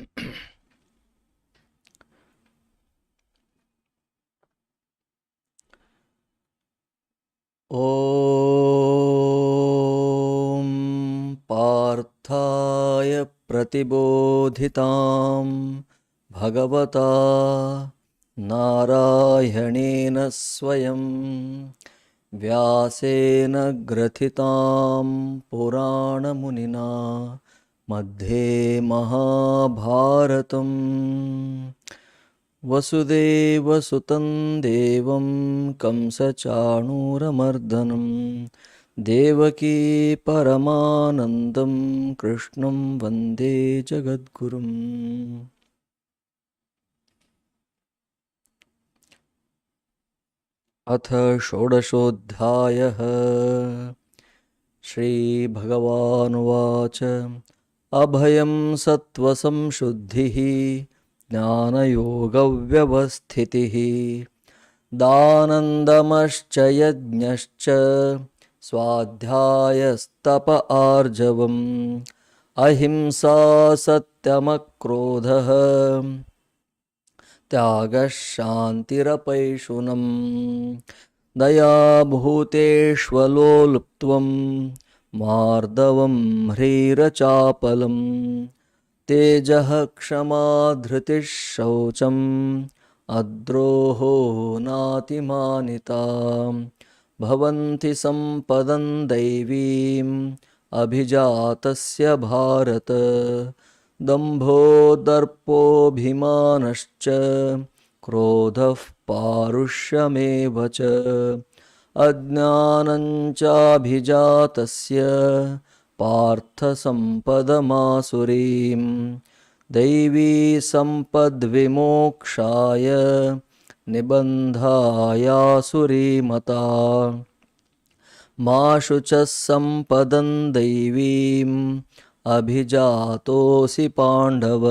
ॐ पार्थाय प्रतिबोधितां भगवता नारायणेन स्वयं व्यासेन ग्रथितां पुराणमुनिना मध्ये महाभारतम् वसुदेवसुतं देवं कंसचाणूरमर्दनं देवकी परमानन्दं कृष्णं वन्दे जगद्गुरुम्। अथ षोडशोऽध्यायः। श्रीभगवानुवाच अभयं सत्त्वसंशुद्धिः ज्ञानयोगव्यवस्थितिः दानन्दमश्च यज्ञश्च स्वाध्यायस्तप आर्जवम् अहिंसा सत्यमक्रोधः त्यागः शान्तिरपैशुनम् दयाभूतेष्वलोलुप्त्वं मार्दवं ह्रीरचापलम् तेजः क्षमा धृतिः शौचम् अद्रोहो नातिमानिता भवन्ति सम्पदं दैवीम् अभिजातस्य भारत दम्भो दर्पोऽभिमानश्च क्रोधः पारुष्यमेव च अज्ञानं चाभिजातस्य पार्थसम्पदमासुरीं दैवी सम्पद्विमोक्षाय निबन्धायासुरीमता मा शुचः सम्पदं दैवीम् अभिजातोऽसि पाण्डव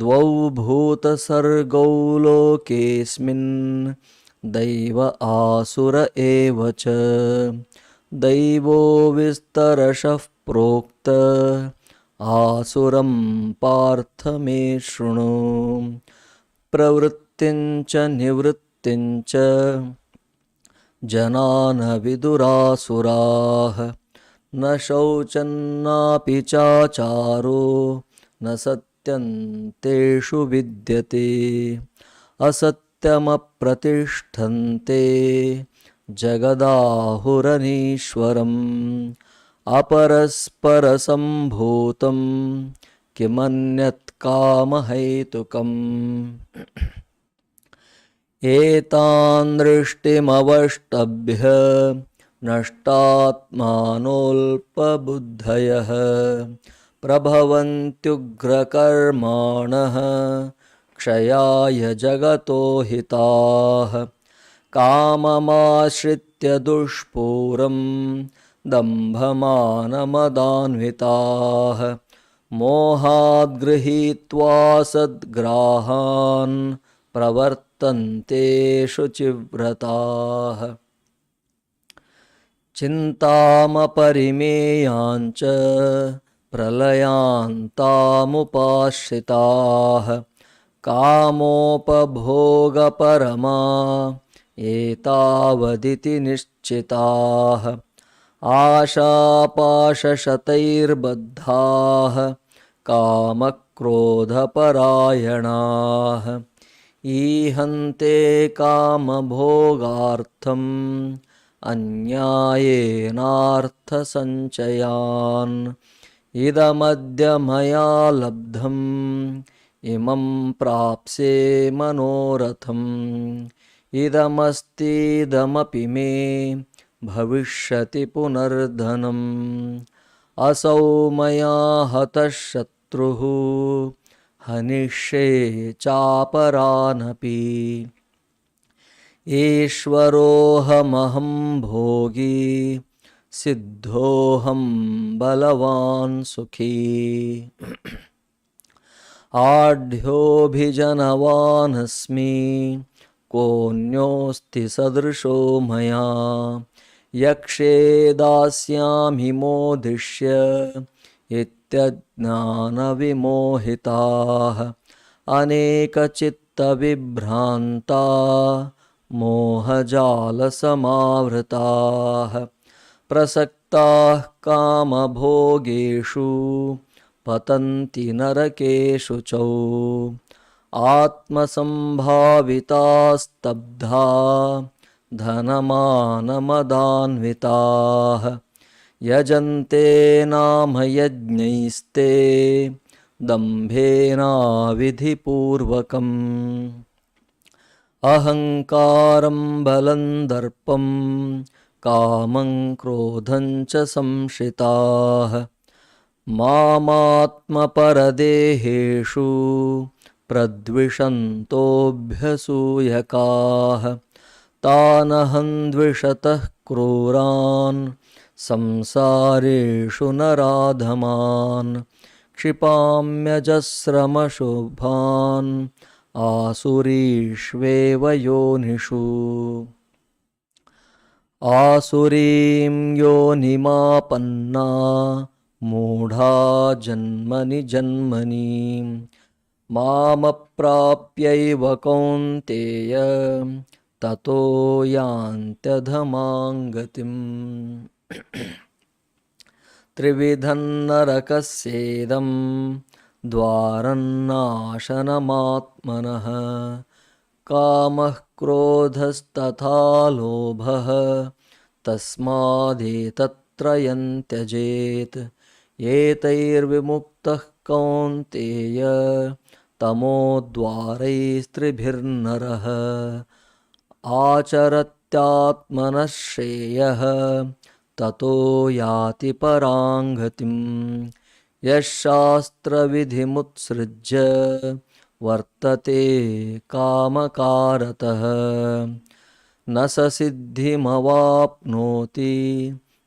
द्वौ भूतसर्गौ लोकेऽस्मिन् दैव आसुर एव च दैवो विस्तरशः प्रोक्त आसुरं पार्थ मे शृणु प्रवृत्तिं च निवृत्तिं च जना न विदुरासुराः न शौचन्नापि चाचारो न सत्यं तेषु विद्यते असत्यमप्रतिष्ठन्ते जगदाहुरनीश्वरम् अपरस्परसम्भूतं किमन्यत् कामहेतुकम् एतान् दृष्टिमवष्टभ्य नष्टात्मानोऽल्पबुद्धयः प्रभवन्त्युग्रकर्माणः क्षयाय जगतो हिताः काममाश्रित्य दुष्पूरं दम्भमानमदान्विताः मोहाद् गृहीत्वा सद्ग्राहान् प्रवर्तन्ते शुचिव्रताः चिन्तामपरिमेयाञ्च प्रलयान्तामुपाश्रिताः कामोपभोगपरमा एतावदिति निश्चिताः आशापाशशतैर्बद्धाः कामक्रोधपरायणाः ईहन्ते कामभोगार्थम् अन्यायेनार्थसञ्चयान् इदमद्य मया लब्धम् इमं प्राप्स्ये मनोरथम् इदमस्तीदमपि मे भविष्यति पुनर्धनम् असौ मया हतः शत्रुः हनिष्ये चापरानपि ईश्वरोऽहमहं भोगी सिद्धोऽहं बलवान् सुखी आढ्योऽभिजनवानस्मि कोऽन्योऽस्ति सदृशो मया यक्षे दास्यामि मोदिष्य नित्यज्ञानविमोहिताः अनेकचित्तविभ्रान्ता मोहजालसमावृताः प्रसक्ताः कामभोगेषु पतन्ति नरकेषु च आत्मसम्भावितास्तब्धा धनमानमदान्विताः यजन्ते नाम यज्ञैस्ते दम्भेनाविधिपूर्वकम् अहङ्कारं बलं दर्पं कामं क्रोधं च संश्रिताः मामात्मपरदेहेषु प्रद्विषन्तोऽभ्यसूयकाः तानहं द्विषतः क्रूरान् संसारेषु नराधमान् क्षिपाम्यजस्रमशुभान् आसुरीष्वेव योनिषु आसुरीं योनिमापन्ना मूढा जन्मनि जन्मनि मामप्राप्यैव कौन्तेय ततो यान्त्यधमां गतिम् त्रिविधं नरकस्येदं द्वारन्नाशनमात्मनः कामः क्रोधस्तथा लोभः तस्मादेतत्त्रयं त्यजेत् एतैर्विमुक्तः कौन्तेय तमोद्वारैस्त्रिभिर्नरः आचरत्यात्मनः श्रेयः ततो याति परां गतिम् यः शास्त्रविधिमुत्सृज्य वर्तते कामकारतः न स सिद्धिमवाप्नोति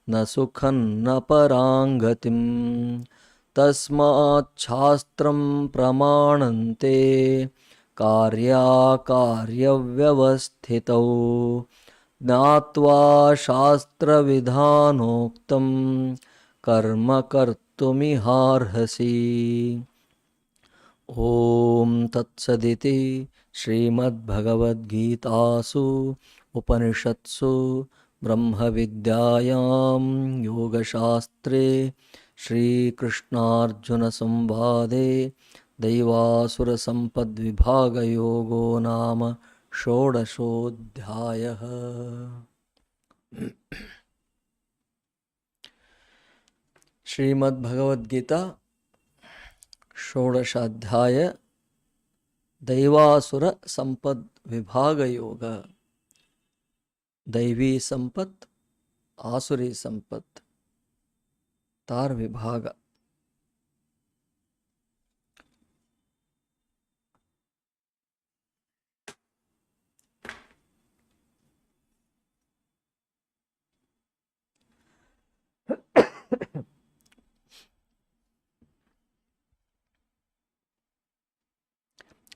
न सुखं न परां गतिम् तस्मात् शास्त्रं प्रमाणन्ते कार्याकार्यव्यवस्थितौ ज्ञात्वा शास्त्रविधानोक्तं कर्म कर्तुमिहार्हसि। ॐ तत्सदिति श्रीमद्भगवद्गीतासु उपनिषत्सु ब्रह्मविद्यायां योगशास्त्रे श्रीकृष्णार्जुनसंवादे दैवासुरसम्पद्विभागयोगो नाम षोडशोऽध्यायः। श्रीमद्भगवद्गीता षोडशाध्याय दैवासुर संपद विभाग योग। दैवी संपत् आसुरी संपत् तार विभाग।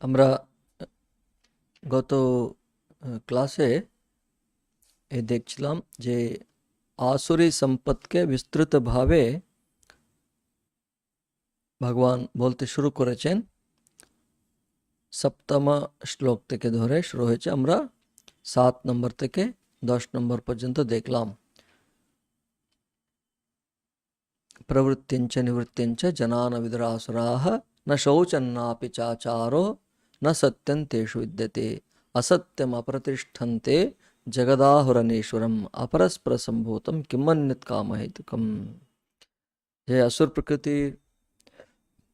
আমরা গত ক্লাসে দেখছিলাম যে आसुरी সম্পদকে বিস্তৃত ভাবে ভগবান বলতে শুরু করেছেন। সপ্তম শ্লোক থেকে ধরে শুরু হয়েছে, আমরা 7 নম্বর থেকে 10 নম্বর পর্যন্ত দেখলাম। প্রবৃত্তিঞ্চ নিবৃত্তিঞ্চ জনান বিদুরাসুরাः न शौचन्नापि चाचारो न सत्यं तेषु विद्यते असत्यम अप्रतिष्ठन्ते जगदाहुरनीश्वरम अपरस्पर संभूतम किमन्यत कामहेतुकम। যে আসুর প্রকৃতি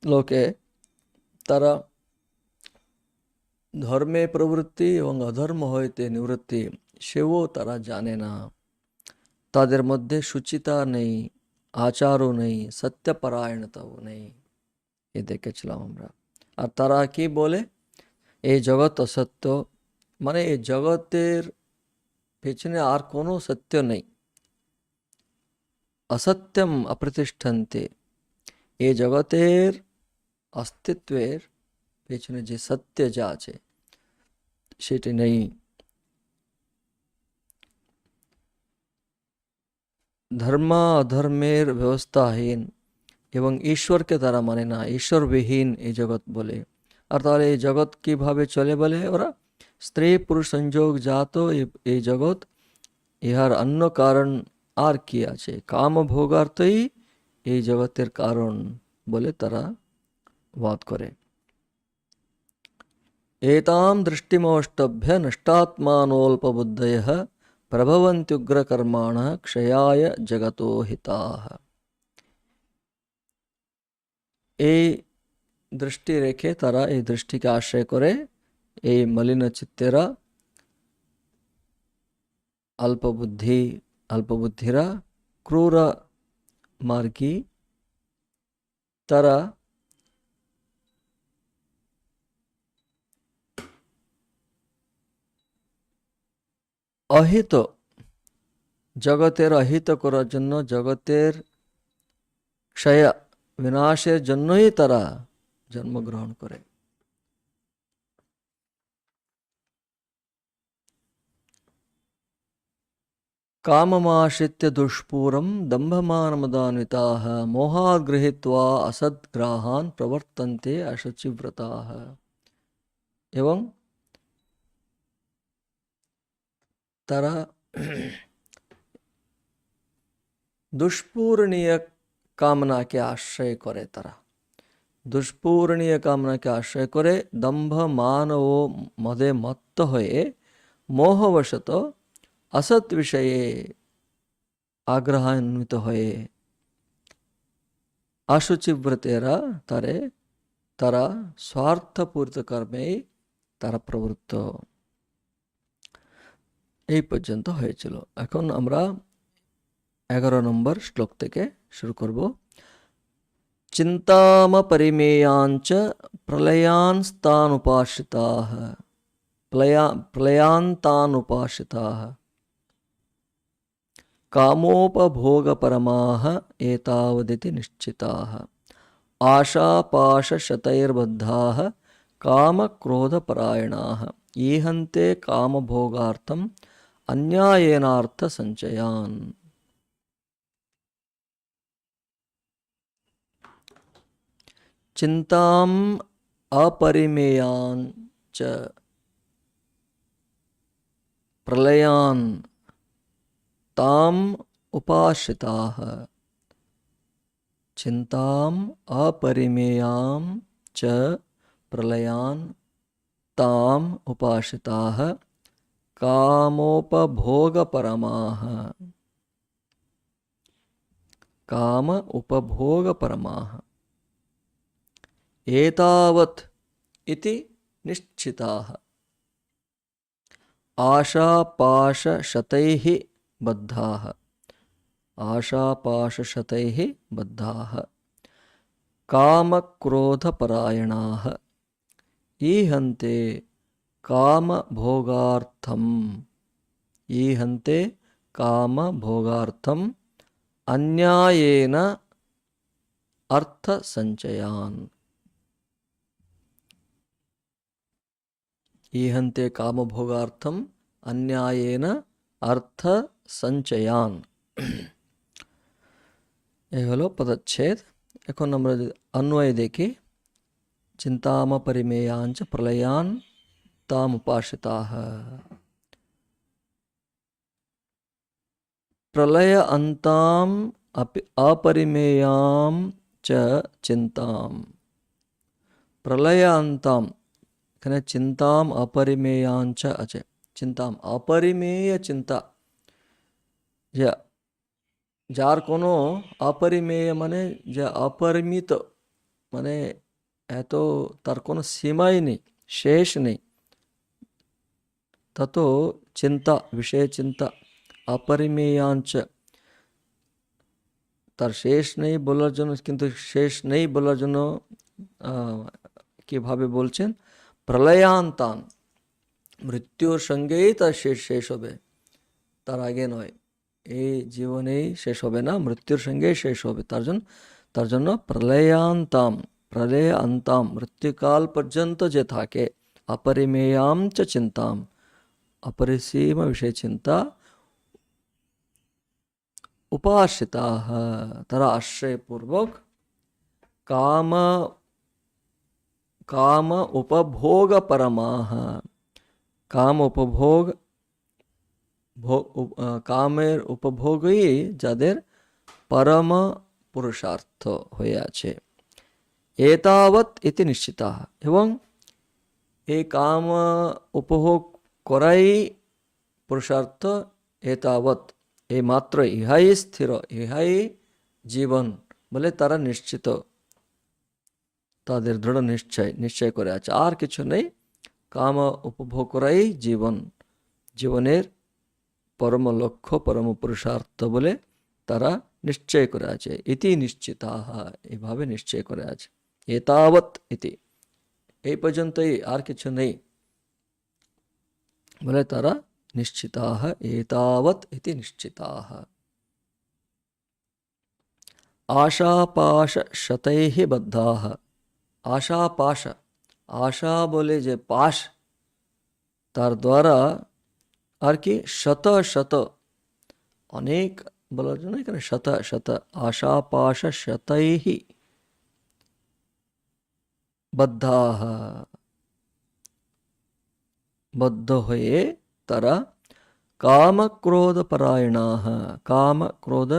লোকে তারা ধর্মে প্রবৃত্তি এবং অধর্ম হইতে নিবৃত্তি সেও তারা জানে না। তাদের মধ্যে সুচিতা নেই, আচারও নেই, সত্যপরায়ণতাও নেই। এ দেখেছিলাম আমরা। আর তারা কি বলে, এই জগৎ অসত্য, মানে এই জগতের পেছনে আর কোনো সত্য নেই। অসত্যম অপ্রতিষ্ঠন্তে, এই জগতের অস্তিত্বের পেছনে যে সত্য যা আছে সেটি নেই। ধর্ম অধর্মের ব্যবস্থাহীন এবং ঈশ্বরকে তারা মানে না, ঈশ্বরবিহীন এই জগৎ বলে। আর তাহলে এই জগৎ কিভাবে চলে বলে ওরা? স্ত্রী পুরুষ সংযোগ জাত এই জগৎ, ইহার অন্য কারণ আর কি আছে? কাম ভোগার্থই এই জগতের কারণ বলে তারা বাদ করে। एतां दृष्टिमवष्टभ्य नष्टात्मानोऽल्पबुद्धयः प्रभवन्त्युग्रकर्माणः क्षयाय जगतो हिताः। এই দৃষ্টি রেখে তারা, এই দৃষ্টিকে আশ্রয় করে এই মলিন চিত্তেরা, অল্পবুদ্ধিরা, ক্রূর মার্গী, তারা অহিত, জগতের অহিত করার জন্য, জগতের ক্ষয় বিনাশের জন্যই তারা জন্মগ্রহণ করে। কামমাশ্রিত্য দুষ্পূরম দম্ভমানমদান্বিতাঃ মোহাৎ গৃহীত্বা অসদ্গ্রাহান প্রবর্তন্তে অশুচিব্রতাঃ। এবং তারা দুষ্পূরণীয় কামনাকে আশ্রয় করে, তারা দুষ্পূরণীয় কামনাকে আশ্রয় করে দম্ভ মান ও মদে মত্ত হয়ে মোহবশত অসৎ বিষয়ে আগ্রহান্বিত হয়ে অশুচিব্রতেরা তারা স্বার্থপূরিত কর্মে তারা প্রবৃত্ত। এই পর্যন্ত হয়েছিল। এখন আমরা 11 নম্বর শ্লোক থেকে শুরু করব। চিন্তাম পরিমেয়াঞ্চ প্রলয়ান্স্তানুপাশ্রিতাঃ প্রলয়ান্তানুপাশ্রিতাঃ कामोपभोगपरमाः एतावदिति निश्चिताः आशापाशशतैर्बद्धाः कामक्रोधपरायणाः ईहन्ते कामभोगार्थम् अन्यायेनार्थसञ्चयान्। चिन्ताम् अपरिमेयान् च प्रलयान् ताम उपाश्रिताः। चिंताम अपरिमेयां च प्रलयान् ताम उपाश्रिताः कामोपभोगपरमाः काम उपभोगपरमाः एतावत् इति निश्चिताः आशापाशशतैः बद्धाः आशापाशशतैः बद्धाः कामक्रोधपरायणाः ईहन्ते कामभोगार्थम् अन्यायेन अर्थसञ्चयान्। ईहन्ते कामभोगार्थम् अन्यायेन अर्थ संचयान। এই হলো পদচ্ছেদ। এখন আমরা অন্বয় দেখি। চিন্তাম পরিমেয়াঞ্চ প্রলয়ান তাম উপাশ্রিতাঃ। প্রলয় অন্তাম अपरिमेयां চ চিন্তাম। প্রলয় অন্তাম, এখানে চিন্তাম অপরিমেয়াঞ্চ আছে। চিন্তাম অপরিমেয় চিন্তা, যে যার কোনো অপরিমেয় মানে যে অপরিমিত, মানে এত তার কোনো সীমাই নেই, শেষ নেই। তত চিন্তা, বিষয় চিন্তা অপরিমেয়াঞ্চ, তার শেষ নেই বলার জন্য, কিন্তু শেষ নেই বলার জন্য কিভাবে বলছেন? প্রলয়ান্তান, মৃত্যুর সঙ্গেই তার শেষ হবে, তার আগে নয়। এই জীবনেই শেষ হবে না, মৃত্যুর সঙ্গেই শেষ হবে। তার জন্য প্রলয়ান্তাম, প্রলয় অন্তাম, মৃত্যুকাল পর্যন্ত যে থাকে, অপরিমেয়াম চ চিন্তাম, অপরিসীম বিষয় চিন্তা, উপাশ্রিতাঃ, তারা আশ্রয়পূর্বক काम काम उपभोग परमाः, काम उपभोग কামের উপভোগই যাদের পরম পুরুষার্থ হয়ে আছে। এতাবৎ ইতি নিশ্চিতাঃ, এবং এই কাম উপভোগ করাই পুরুষার্থ। এতাবৎ, এই মাত্র, ইহাই স্থির, ইহাই জীবন বলে তারা নিশ্চিত, তাদের দৃঢ় নিশ্চয় করে আছে, আর কিছু নেই। কাম উপভোগ করাই জীবন, জীবনের পরম লক্ষ্য, পরম পুরুষার্থ বলে তারা নিশ্চয় করে আছে। ইতি নিশ্চিতাঃ, এইভাবে নিশ্চয় করে আছে। এতাবৎ ইতি, এই পর্যন্তই, আর কিছু নেই বলে তারা নিশ্চিতাঃ। এতাবৎ ইতি নিশ্চিতাঃ। আশাপাশ শতৈঃ বদ্ধাঃ, আশাপাশ, আশা বলে যে পাশ, তার দ্বারা আর কি শত শত, অনেক বলার জন্য এখানে শত শত, আশাপাশ শতৈঃ বদ্ধাঃ, বদ্ধ হয়ে তারা, কাম ক্রোধ পরায়ণাঃ, কাম ক্রোধ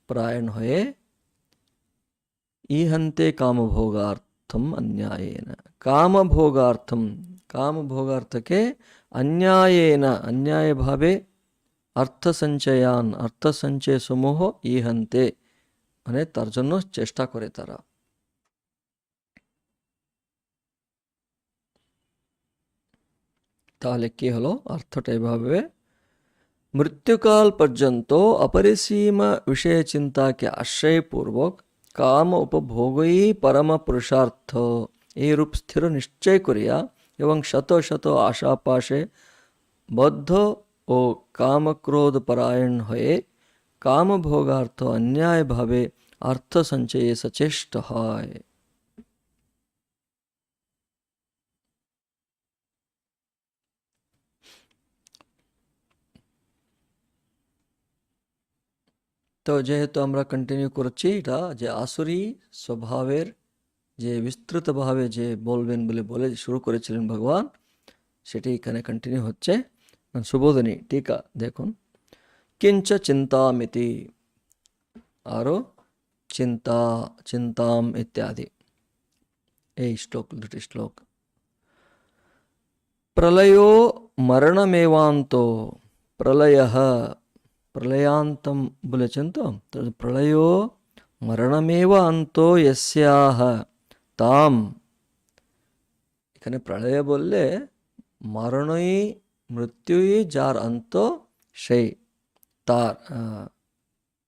পরায়ণ হয়ে, ইহন্তে কামভোগার্থম অন্যায়েন, কামভোগার্থম, কামভোগার্থকে অন্যায়েন, অন্যায়ভাবে, অর্থসঞ্চয়ান, অর্থসঞ্চয় সমূহ, ইহন্তে মানে তার জন্য চেষ্টা করে তারা। তাহলে কি হলো? অর্থটা এভাবে, মৃত্যুকাল পর্যন্ত অপরিসীম বিষয় চিন্তাকে আশ্রয়পূর্বক কাম উপভোগই পরম পুরুষার্থ এই রূপ স্থির নিশ্চয় করিয়া, এবং শত শত আশাপাশে বদ্ধ ও কামক্রোধ পরায়ণ হয়ে কামভোগার্থ অন্যায়ভাবে অর্থ সঞ্চয়ে সচেষ্ট হয়। তো যেহেতু আমরা কন্টিনিউ করছি, এটা যে আসুরি স্বভাবের যে বিস্তৃতভাবে যে বলবেন বলে শুরু করেছিলেন ভগবান, সেটি এখানে কন্টিনিউ হচ্ছে। সুবোধনী টিকা দেখুন, কিঞ্চ চিন্তামিতি, আরও চিন্তাম ইত্যাদি, এই শ্লোক, দুটি শ্লোক। প্রলয়ো মরণমেবান্তো, প্রলয়ঃ, প্রলয়ান্তম বলেছেন তো, প্রলয়ো মরণমেব অন্তো যস্যাহ তাম, এখানে প্রলয় বললে মরণই, মৃত্যুই যার অন্ত, সেই তার,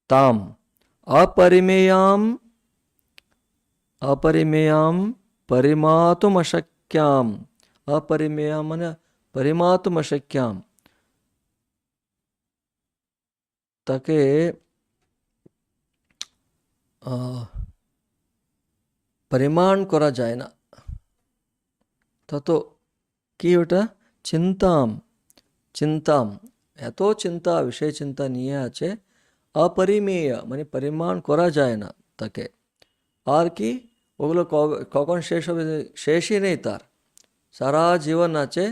তাম অপরিমেয়াম, অপরিমেয়াম পরিমাতুমশক্যাম, অপরিমেয়াম মানে পরিমাতুমশক্যাম, তাকে পরিমাণ করা যায় না। তত কি ওটা? চিন্তাম, চিন্তাম, এত চিন্তা, বিষয় চিন্তা নিয়ে আছে, অপরিমেয় মানে পরিমাণ করা যায় না তাকে। আর কি, ওগুলো কখন শেষ হবে? শেষই নেই তার, সারা জীবন আছে,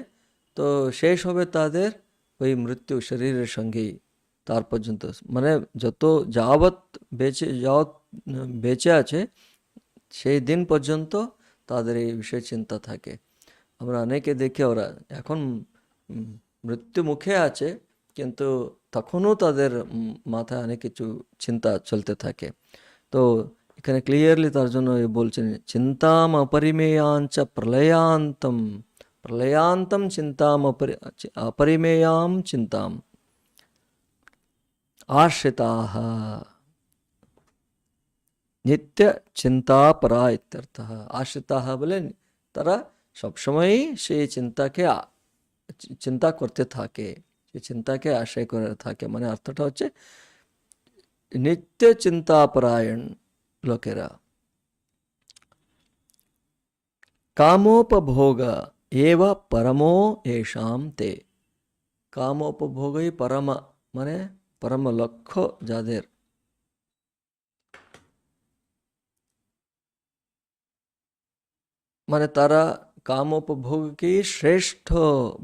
তো শেষ হবে তাদের ওই মৃত্যু শরীরের সঙ্গেই, তার পর্যন্ত মানে যত যাবৎ বেঁচে আছে সেই দিন পর্যন্ত তাদের এই বিষয়ে চিন্তা থাকে। আমরা অনেকে দেখে, ওরা এখন মৃত্যু মুখে আছে, কিন্তু তখনও তাদের মাথায় অনেক কিছু চিন্তা চলতে থাকে। তো এখানে ক্লিয়ারলি তার জন্য বলছেন, চিন্তাম অপরিমেয়াঞ্চ প্রলয়ান্তম, প্রলয়ান্তম চিন্তাম অপরিমেয়াম চিন্তাম আশ্রিতাः নিত্য চিন্তাপরা ইত্যর্থः। আশ্রিতাः বলে তারা সবসময়ই সেই চিন্তাকে চিন্তা করতে থাকে, সেই চিন্তাকে আশ্রয় করে থাকে, মানে অর্থটা হচ্ছে নিত্য চিন্তাপরায়ণ লোকেরা। কামোপভোগ এব পরমো এষাম তে, কামোপভোগই পরম মানে পরম লক্ষ্য যাদের। মানে তারা কামোপভোগকে শ্রেষ্ঠ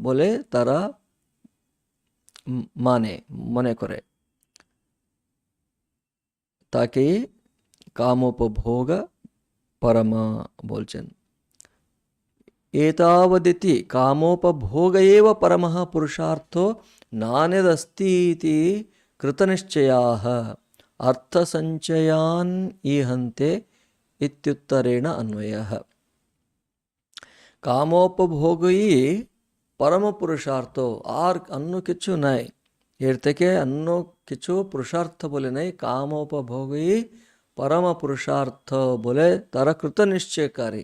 বলে তারা মনে করে, তাকে কামোপভোগ পরমা বলছেন। एतावदिति कामोपभोग एव परमः पुरुषार्थो नान्यदस्ति इति कृतनिश्चयाः अर्थसञ्चयान् ईहन्ते इत्युत्तरेण अन्वयः। कामोपभोग ही परम पुरुषार्थो, और अन्य किछु नहीं, एर থেকে অন্য কিছু পুরুষার্থ বলে নেই, কামোপভোগই পরম পুরুষার্থ বলে তারা কৃতনিশ্চয়কারী।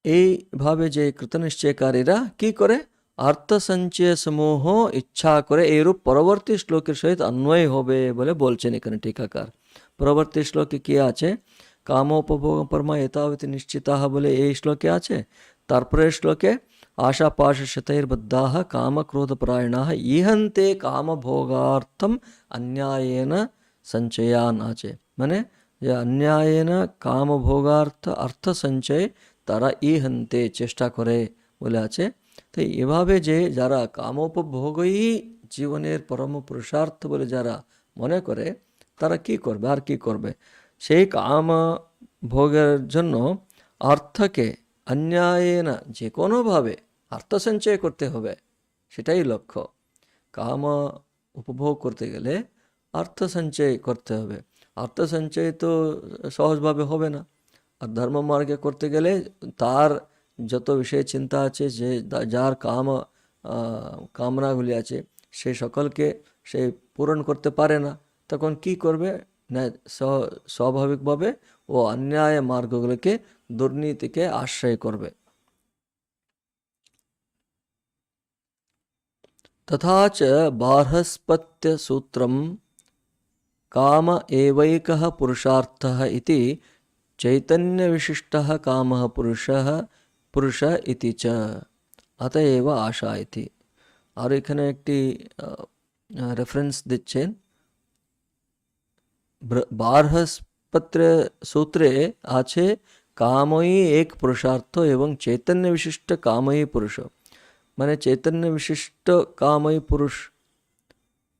এইভাবে যে কৃতনিশ্চয়কারীরা কি করে, অর্থ সঞ্চয় সমূহ ইচ্ছা করে, এইরূপ পরবর্তী শ্লোকের সহিত অন্বয় হবে বলে বলছেন এখানে টিকাকার। পরবর্তী শ্লোকে কি আছে, কামোপভোগ পরমা এতাবতি নিশ্চিতাহ বলে এই শ্লোকে আছে। তারপরের শ্লোকে आशापाश शतैर्बद्धाः कामक्रोधपरायणाः ईहन्ते कामभोगार्थम अन्यायेन संचयान आचे, মানে যে अन्यायेन কামভোগার্থ অর্থ সঞ্চয় তারা ইহন্তে চেষ্টা করে বলে আছে। তো এভাবে যে যারা কামোপভোগই জীবনের পরম পুরুষার্থ বলে যারা মনে করে, তারা কি করবে আর কি করবে, সেই কাম ভোগের জন্য অর্থকে अन्यायेन যে কোনোভাবে অর্থ সঞ্চয় করতে হবে, সেটাই লক্ষ্য। কাম উপভোগ করতে গেলে অর্থ সঞ্চয় করতে হবে। অর্থ সঞ্চয় তো সহজভাবে হবে না, আর ধর্ম মার্গে করতে গেলে তার যত বিষয় চিন্তা আছে, যে যার কামনাগুলি আছে, সে সকলকে সে পূরণ করতে পারে না, তখন কি করবে না, স্বাভাবিকভাবে ও অন্যায় মার্গগুলোকে দুর্নীতিকে আশ্রয় করবে। तथा च बार्हस्पत्यसूत्रं काम एवैकः पुरुषार्थः इति चैतन्यविशिष्टः कामः पुरुष इति च अतएव आशा इति। और এখানে একটি রেফারেন্স দিচ্ছেন, বার্হস্পত্য সূত্রে আছে কামই এক পুরুষার্থ এবং চৈতন্য বিশিষ্ট কামই পুরুষ, মানে চৈতন্য বিশিষ্ট কামই পুরুষ,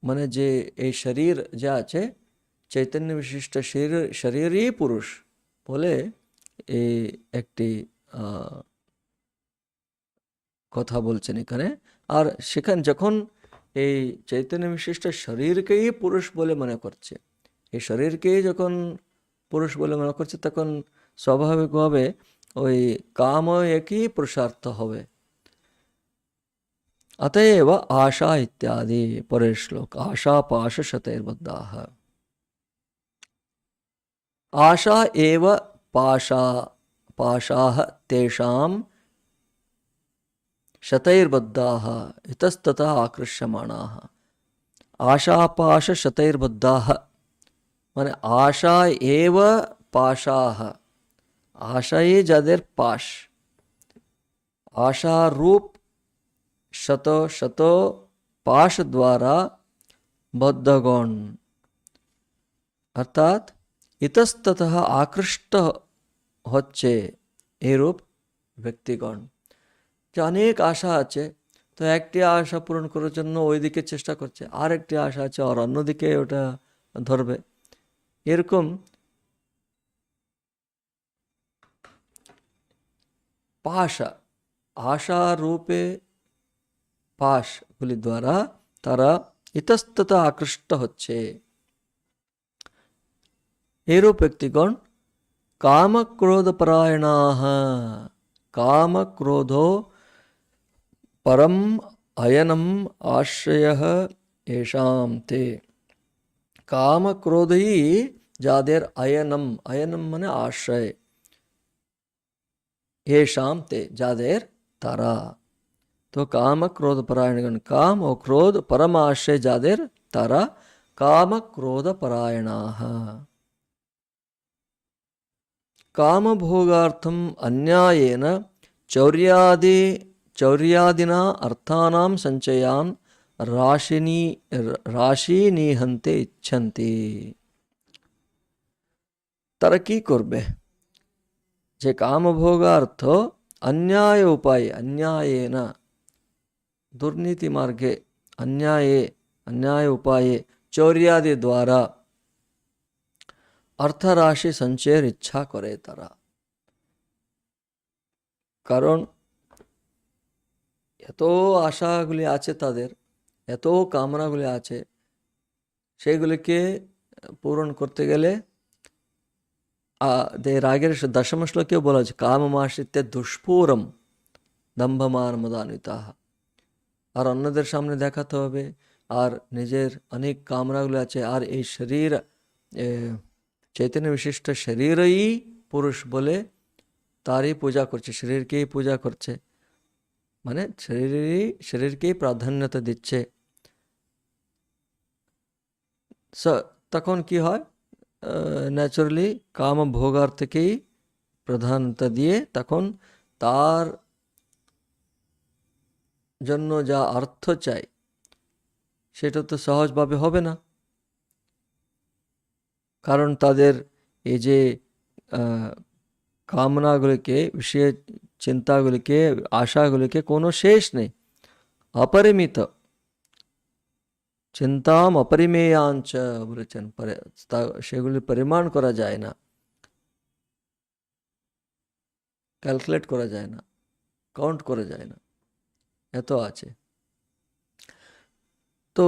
মানে যে এই শরীর যা আছে চৈতন্য বিশিষ্ট শরীরই পুরুষ বলে এই একটি কথা বলছেন এখানে। আর সেখানে যখন এই চৈতন্য বিশিষ্ট শরীরকেই পুরুষ বলে মনে করছে, এই শরীরকেই যখন পুরুষ বলে মনে করছে, তখন স্বাভাবিকভাবে ওই কাম একই পুরুষার্থ হবে। अतएव आशा इत्यादि परे श्लोक आशापाश शतैर्बद्धाः। आशा एव पाशाः तेषां शतैर्बद्धाः इतस्ततः आकृष्यमाणाः। आशापाश शतैर्बद्धाः माने आशा एव पाशाः, आशाये जादेर पाश, आशा रूप शत पाश द्वारा बद्धगण, अर्थात इतस्ततः आकृष्ट হচ্ছে এরূপ ব্যক্তিগণ। যে অনেক আশা আছে, তো একটি আশা পূরণ করার জন্য ওই দিকে চেষ্টা করছে, আর একটি আশা আছে আর অন্যদিকে ওটা ধরবে। এরকম পাশা, আশা রূপে পাশগুলি দ্বারা তারা ইতস্তত আকৃষ্ট হচ্ছে। এরূপ ব্যক্তিগণ কামক্রোধপরায়ণাः, কামক্রোধো परम अयनम आश्रयः येषां ते। काम क्रोध ही जादेर अयनम, अयनम माने आश्रय, येषां ते जादेर तारा। तो काम क्रोध परायण, काम और क्रोध परम आश्रय जादेर तारा काम क्रोध परायणाः। काम भोगार्थम अन्यायेन चौर्यादिना अर्थानां संचयान राशि निहन्ते इच्छन्ति। তারা কি করবে? যে কামভোগার্থ अन्याय उपाय अन्यायेन दुर्नीति मार्गे अन्याये अन्याय उपाये चौर्यादि द्वारा अर्थराशि संचয়ের ইচ্ছা করে তারা। কারণ এত আশাগুলি আছে তাদের, এত কামনাগুলি আছে, সেইগুলিকে পূরণ করতে গেলে এর আগের দশম শ্লোকেও বলা হয়েছে কামমাশ্রিত্যে দুষ্পূরম দম্ভমান মদান্বিতাহ। আর অন্যদের সামনে দেখাতে হবে, আর নিজের অনেক কামনাগুলো আছে, আর এই শরীর চৈতন্য বিশিষ্ট শরীরই পুরুষ বলে তারই পূজা করছে, শরীরকেই পূজা করছে, মানে শরীরকেই প্রাধান্যতা দিচ্ছে। তখন কি হয়? ন্যাচারালি কাম ভোগার্থকেই প্রধানতা দিয়ে তখন তার জন্য যা অর্থ চাই সেটা তো সহজভাবে হবে না। কারণ তাদের এই যে কামনাগুলিকে, বিষয় চিন্তাগুলিকে, আশাগুলিকে কোনো শেষ নেই, অপরিমিত। চিন্তাম অপরিমেয়াঞ্চ বলেছেন, সেগুলি পরিমাণ করা যায় না, ক্যালকুলেট করা যায় না, কাউন্ট করা যায় না, এত আছে। তো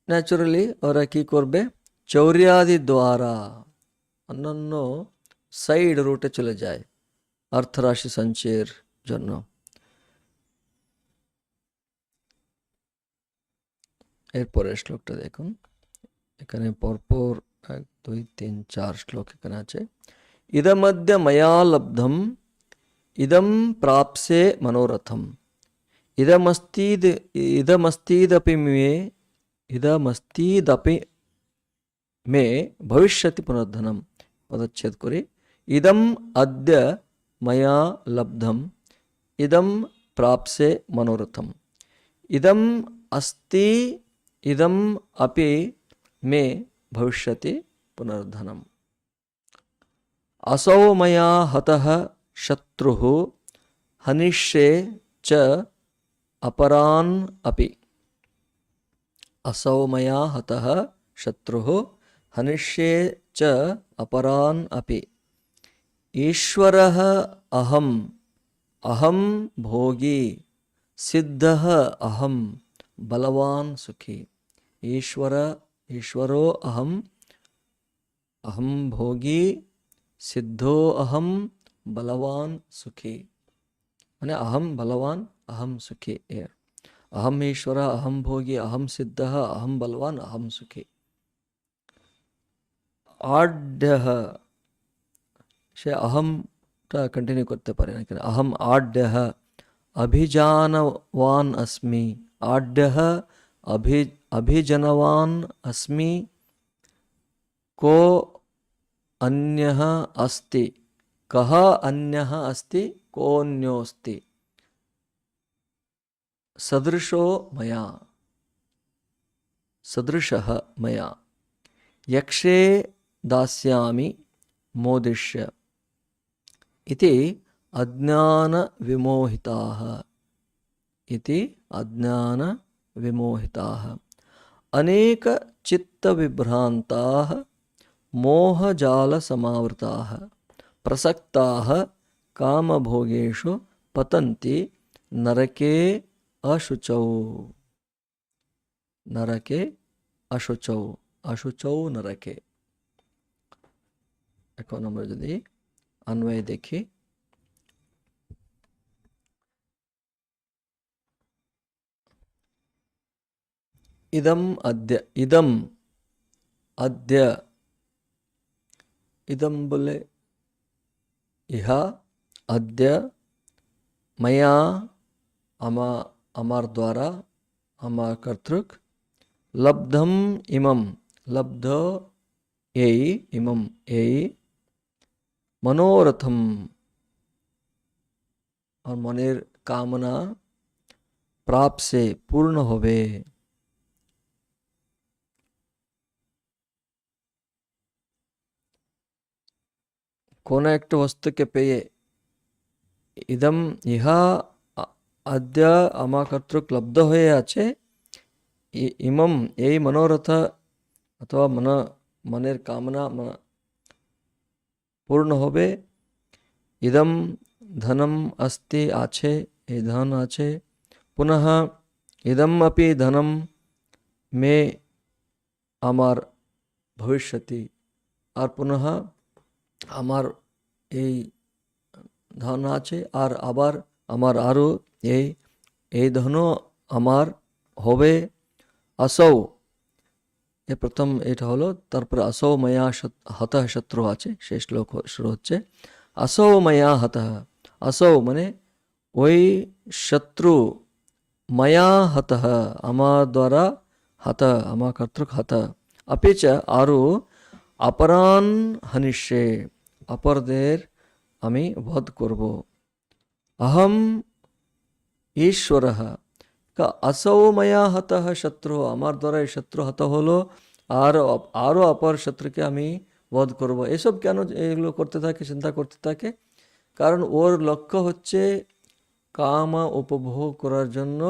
ন্যাচারালি ওরা কি করবে? চৌর্যাদি দ্বারা অন্যান্য সাইড রুটে চলে যায় অর্থরাশি সঞ্চয়ের জন্য। এরপরের শ্লোকটা দেখুন, এখানে পরপর 1 2 3 4 শ্লোক এখানে আছে। ইদমদ্য ময়া লব্ধম ইদম প্রাপ্সে মনোরথম ইদমস্তিদপি মে ভবিষ্যতি পুনর্ধনম। পদচ্ছেদ করে ইদম অদ্য ময়া লব্ধম ইদম প্রাপ্সে মনোরথম ইদম अस्ति इदम अपि मे भविष्यति पुनर्धनम। असौ मया हतः शत्रुः हनिष्ये च अपरान् अपि। असौ मया हतः शत्रुः हनिष्ये च अपरान् अपि। ईश्वरः अहम् अहं भोगी सिद्धः अहं बलवान सुखी। ईश्वरो अहम अहम भोगी सिद्धो अहम बलवान सुखी। माने अहम बलवान अहम सुखी। अहम ईश्वर अहम भोगी अहम सिद्ध अहम बलवान अहम सुखी। आढ्यः से अहम कंटिन्यू करते पारे, अहम आढ्यः अभिजानवान अस्मि। आढ्यः अभिजनवान अस्मि। को अन्यः अस्ति। कः अन्यः अस्ति कोऽन्योऽस्ति। सदृशो मया सदृशः मया यक्षे दास्यामि मोदिष्य इति अज्ञानविमोहिताः इति अज्ञानविमोहिताः अनेक चित्तविभ्रान्ताः मोहजालसमावृताः प्रसक्ताः कामभोगेषु पतन्ति नरके अशुचौ। नरके अशुचौ, अशुचौ नरके। এখন আমরা যদি अन्वय देखी, इदम अद्य इदम अद्य इदम बोले इह अद्य मया अमार द्वारा अमार कर्तृक लब्धम इमम लब्ध एई इमम एई मनोरथम और मनेर कामना प्राप्त से पूर्ण होवे। কোনো একটা বস্তুকে পেয়ে ইদম ইহা আদ্য আমার কর্তৃক লব্ধ হয়ে আছে, ইমম এই মনোরথ অথবা মনের কামনা পূর্ণ হবে। ইদম ধনম अस्ति আছে, এই ধন আছে। পুনঃ ইদম আপি ধনম মে আমার ভবিষ্যতি, আর পুনঃ আমার এই ধন আছে, আর আবার আমার আরও এই ধনও আমার হবে। আসৌ, এ প্রথম এটা হলো। তারপরে আসৌ মায়া হতঃ শত্রু আছে, সেই শ্লোক শুরু হচ্ছে আসৌ মায়া হতঃ। আসৌ মানে ওই শত্রু, মায়া হতঃ আমার দ্বারা, হতঃ আমার কর্তৃক হতঃ। अपि च আরও অপরান হনিষ্যে, অপরদের আমি বধ করব। अहम ईश्वरः असौ मया हतः शत्रु, আমার দ্বারা এই শত্রু হত হলো, আর আরও অপর শত্রুকে আমি বধ করব। এসব কেন এগুলো করতে থাকে, চিন্তা করতে থাকে? কারণ ওর লক্ষ্য হচ্ছে কাম উপভোগ করার জন্য,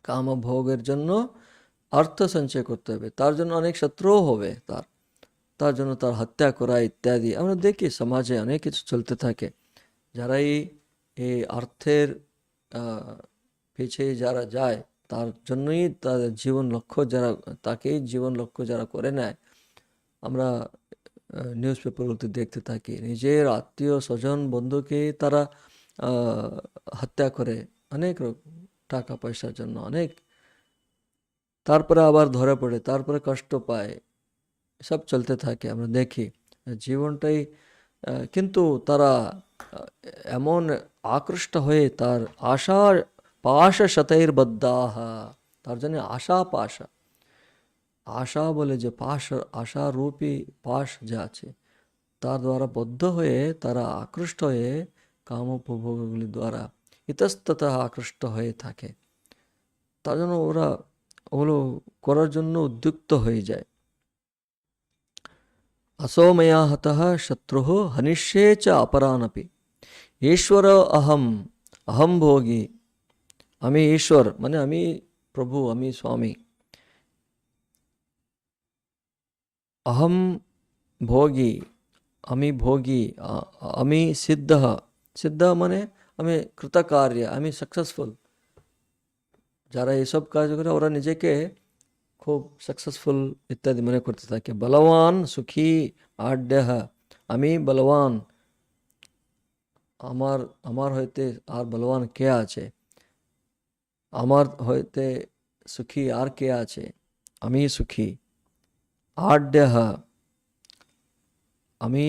কাম ভোগের জন্য অর্থ সঞ্চয় করতে হবে। তার জন্য অনেক শত্রুও হবে, তার জন্য তার হত্যা করা ইত্যাদি আমরা দেখি সমাজে অনেক কিছু চলতে থাকে। যারাই এই অর্থের পিছিয়ে যারা যায়, তার জন্যই তাদের জীবন লক্ষ্য, যারা তাকেই জীবন লক্ষ্য যারা করে নেয়, আমরা নিউজ পেপারগুলোতে দেখতে থাকি। নিজের আত্মীয় স্বজন বন্ধুকে তারা হত্যা করে অনেক টাকা পয়সার জন্য, অনেক, তারপরে আবার ধরে পড়ে, তারপরে কষ্ট পায়, সব চলতে থাকে আমরা দেখি জীবনটাই। কিন্তু তারা এমন আকৃষ্ট হয়ে তার আশার পাশ শতৈর বদ্ধাহা, তার জন্য আশা পাশ, আশা বলে যে পাশ, আশারূপী পাশ যে আছে, তার দ্বারা বদ্ধ হয়ে তারা আকৃষ্ট হয়ে কামোপভোগগুলি দ্বারা ইতস্ততঃ আকৃষ্ট হয়ে থাকে। তার জন্য ওরা ওগুলো করার জন্য উদ্যুক্ত হয়ে যায়। असौ मया हतः शत्रुः हनिष्ये च अपरानपि ईश्वर अहम, अहम भोगी, আমি ঈশ্বর মানে আমি প্রভু, আমি স্বামী। अहम भोगी, আমি ভোগী। আমি সিদ্ধ, সিদ্ধ মানে আমি কৃতকার্য, আমি সাকসেসফুল। যারা এসব কাজ করে ওরা নিজেকে খুব সাকসেসফুল ইত্যাদি মনে করতে থাকে। বলবান সুখী আঢ্যহ, আমি বলবান, আমার হইতে আর বলবান কে আছে, আমার হইতে সুখী আর কে আছে, আমি সুখী। আঢ্যহ আমি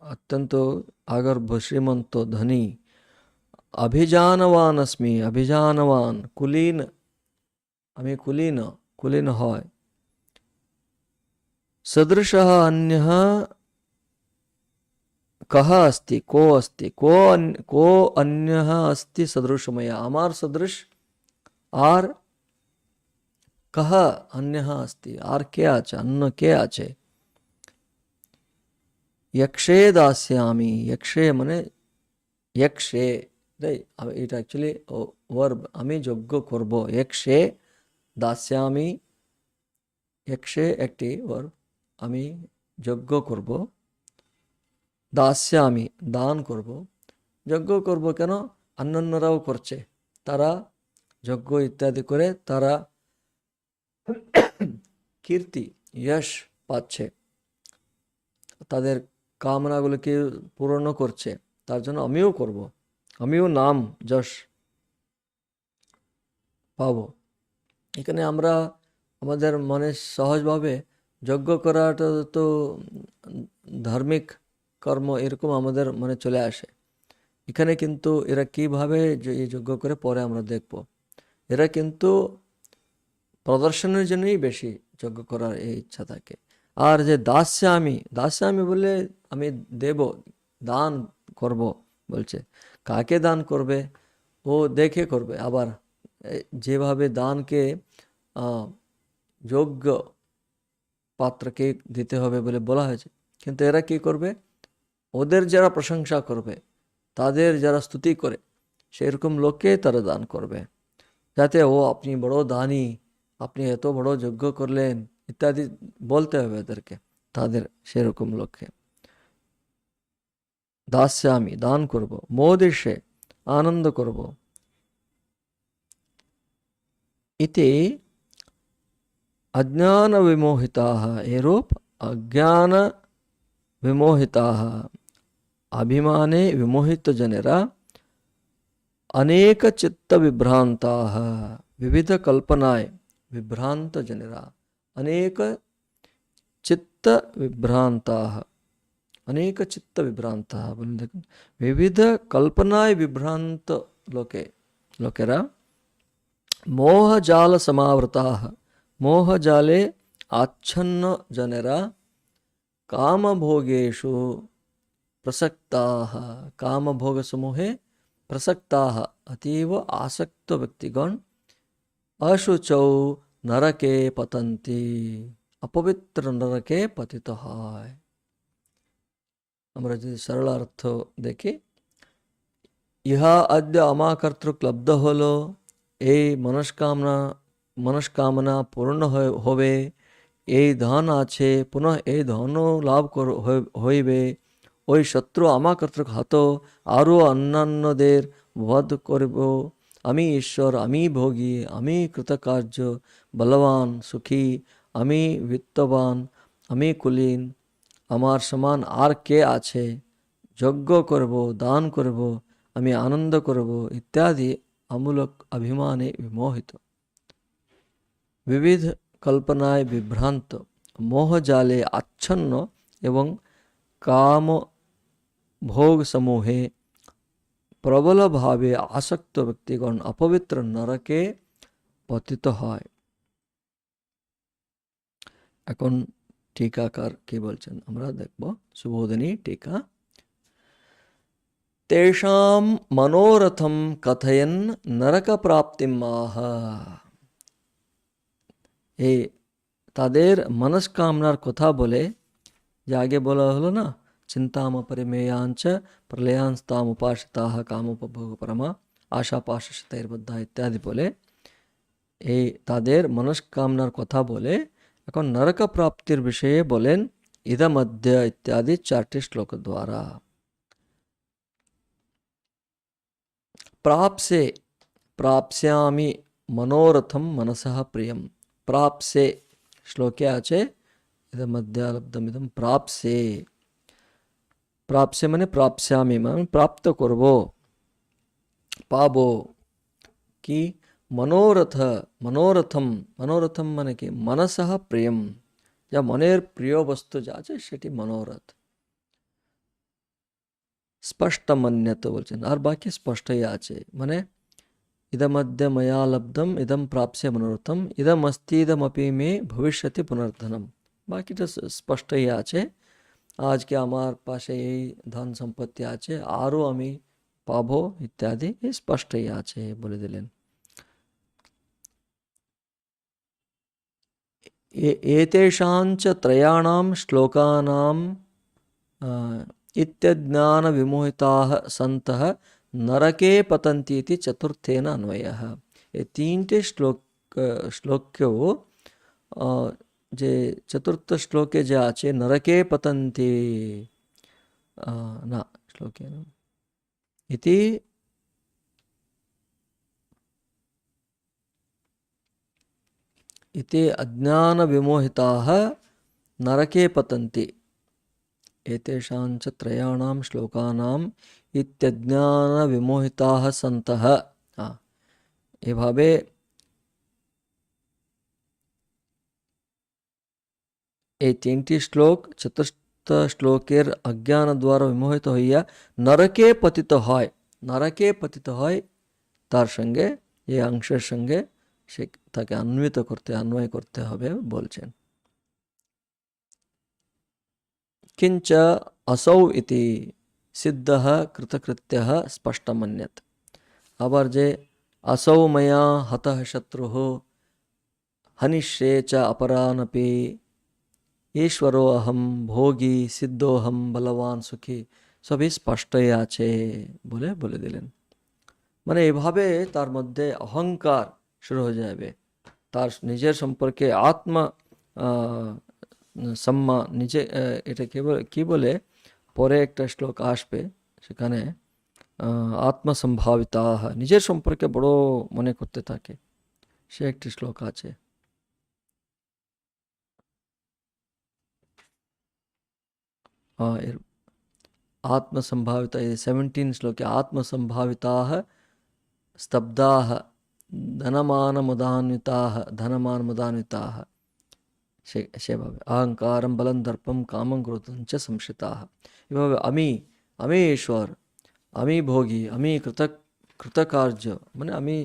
অত্যন্ত আগর্ভ শ্রীমন্ত ধনী। অভিজানবান अस्मि, অভিজানবান কুলীন, আমি কুলীন, কুলীন হয়। সদৃশः अन्यः कः अस्ति, को अस्ति, को अन्यः अस्ति सदृशमया, আমার সদৃশ আর कः अन्यः अस्ति, আর কে আছে, অন্য কে আছে। यक्षे दास्यामि, यक्षे মানে यक्षे, এটা অ্যাকচুয়ালি ভার্ব, আমি যজ্ঞ করব। यक्षे দাস্যামি, यक्षे একটি ভার্ব, আমি যজ্ঞ করব। দাস্যামি দান করব। যজ্ঞ করব কেন, অন্যান্যরাও করছে, তারা যজ্ঞ ইত্যাদি করে তারা কীর্তি যশ পাচ্ছে, তাদের কামনাগুলোকে পূরণ করছে, তার জন্য আমিও করব, আমিও নাম যশ পাব। এখানে আমরা আমাদের মনে সহজভাবে যজ্ঞ করাটা তো ধার্মিক কর্ম এরকম আমাদের মনে চলে আসে। এখানে কিন্তু এরা কিভাবে এই যজ্ঞ করে পরে আমরা দেখব, এরা কিন্তু প্রদর্শনের জন্যই বেশি যজ্ঞ করার এই ইচ্ছা থাকে। আর যে দাস্যামি, দাস্যামি বলে আমি দেব, দান করব বলছে, কাকে দান করবে ও দেখে করবে। আবার যেভাবে দানকে যোগ্য পাত্রকে দিতে হবে বলে বলা হয়েছে, কিন্তু এরা কি করবে, ওদের যারা প্রশংসা করবে, তাদের যারা স্তুতি করে, সেরকম লোককে তারা দান করবে, যাতে ও আপনি বড় দানি, আপনি এত বড় যজ্ঞ করলেন ইত্যাদি বলতে হবে এদেরকে, তাদের সেরকম লোককে। দাস্যামি, দান করব, মোদিষে, আনন্দ করব। ইতি अज्ञान विमोहिताः, एरूप अज्ञान विमोहिताः, अभिमाने विमोहित जनरा, अनेक चित्त विभ्रांताः, विविध कल्पनाएं विभ्रांत जनरा, अनेक चित्त विभ्रांताः, अनेक चित्त विभ्रांताः, विविध कल्पनाएं विभ्रांत लोकेरा, मोह जाल समावृताः, मोह जाले आच्छन्न जनरा, काम भोगेषु प्रसक्ताः, काम भोग समूहे प्रसक्ताः, अतीव आसक्त व्यक्तिगण, अशुचौ नरके पतन्ति, अपवित्र नरके पतित হয়। আমরা যদি সরল অর্থ দেখি, ইহা আদ্য আমাকর্তৃক লব্ধ হলো, এই মনস্কামনা পূর্ণ হবে, এই ধন আছে, পুনঃ এই ধনও লাভ হইবে, ওই শত্রু আমার কর্তৃক হত, আরও অন্যান্যদের বধ করব, আমি ঈশ্বর, আমি ভোগী, আমি কৃতকার্য, বলবান, সুখী, আমি বিত্তবান, আমি কুলীন, আমার সমান আর কে আছে, যজ্ঞ করব, দান করব, আমি আনন্দ করব ইত্যাদি অমূলক অভিমানে বিমোহিত, विविध कल्पनाएं विभ्रांत, मोह जाले आच्छन्न एवं काम भोग समूहे प्रबल भावे आसक्त व्यक्तिगण अपवित्र नरके पतित হয়। এখন टीकाकार কি বলছেন আমরা দেখব, সুবোধিনী टीका। तेषां मनोरथं कथयन् नरक प्राप्तिम् आह, এই তাদের মনস্কামনার কথা বলে, যে আগে বলা হলো না, চিন্তাম পরিমেয়াঞ্চ প্রলয়ান্স্তাম উপাসিতাহ কামোপভোগ পরমা আশাপাশতৈর্বদ্ধা ইত্যাদি বলে, এই তাদের মনস্কামনার কথা বলে এখন নরক প্রাপ্তির বিষয়ে বলেন ইদমধ্য ইত্যাদি 4টি শ্লোক দ্বারা। प्राप्से, प्राप्स्यामि मनोरथम मनसः प्रियम, प्राप्से श्लोके आचे इदम मध्यालब्धम इदम प्राप्से, प्राप्से माने प्राप्स्यामि माने प्राप्त करबो, पाबो, कि मनोरथ, मनोरथम, मनोरथम माने कि मनसः प्रियम, जा मनेर प्रिय वस्तु जा आचे सेटी मनोरथ। स्पष्ट मन्यत बोलছেন, আর বাকি স্পষ্টই আছে, মানে ইদমদ্য ময়া লব্ধম ইদম প্রাপ্স্য মনোরথম ইদম অস্তি ইদমপি মে ভবিষ্যতি পুনর্ধনম, বাকিটা স্পষ্টই আছে, আজকে আমার পাশে এই ধন সম্পত্তি আছে, আরও আমি পাবো ইত্যাদি স্পষ্টই আছে বলে দিলেন। एतेषांच त्रयाणां श्लोकानां इत्यज्ञान विमोहिताः सन्तः नरके पतन्ति इति चतुर्थेन अन्वयः। ये 3टे श्लोक्यो जे चतुर्थ श्लोके जे आचे नरके पतन्ति न श्लोके इति इति अज्ञान विमोहिताः नरके पतन्ति, एतेषां च त्रयाणां श्लोकानां इत्यज्ञान विमोहिताः सन्तः, এভাবে এই 3টি শ্লোক চতুর্থ শ্লোকের অজ্ঞান দ্বারা বিমোহিত হইয়া নরকে পতিত হয়, নরকে পতিত হয় তার সঙ্গে এই অংশের সঙ্গে সে তাকে অন্বিত করতে, अन्वय করতে হবে বলছেন। किंच असौ इति सिद्धः कृतकृत्यः स्पष्टमन्यत, आबार जे असौ मया हतः शत्रुः हनिष्ये च अपरानपि ईश्वरो अहम भोगी सिद्धोहम बलवान सुखी, সবই স্পষ্টই আছে বলে বলে দিলেন। মানে এভাবে তার মধ্যে অহংকার শুরু হয়ে যাবে, তার নিজের সম্পর্কে আত্মা সম্মান নিজে, এটা কি বলে পরে একটা শ্লোক আসবে, সেখানে আত্মসম্ভাবিতা, নিজের সম্পর্কে বড় মনে করতে থাকে, সে একটি শ্লোক আছে। এর आत्मसंभाविता 17 श्लोके आत्मसंभाविताः स्तब्धाः धनमानमुदान्विताः সেভাবে অহংকারম বলম দর্পম কামং ক্রোধম চ সংশ্রিতাः, এভাবে আমি ঈশ্বর, আমি ভোগী, আমি কৃতকার্য, মানে আমি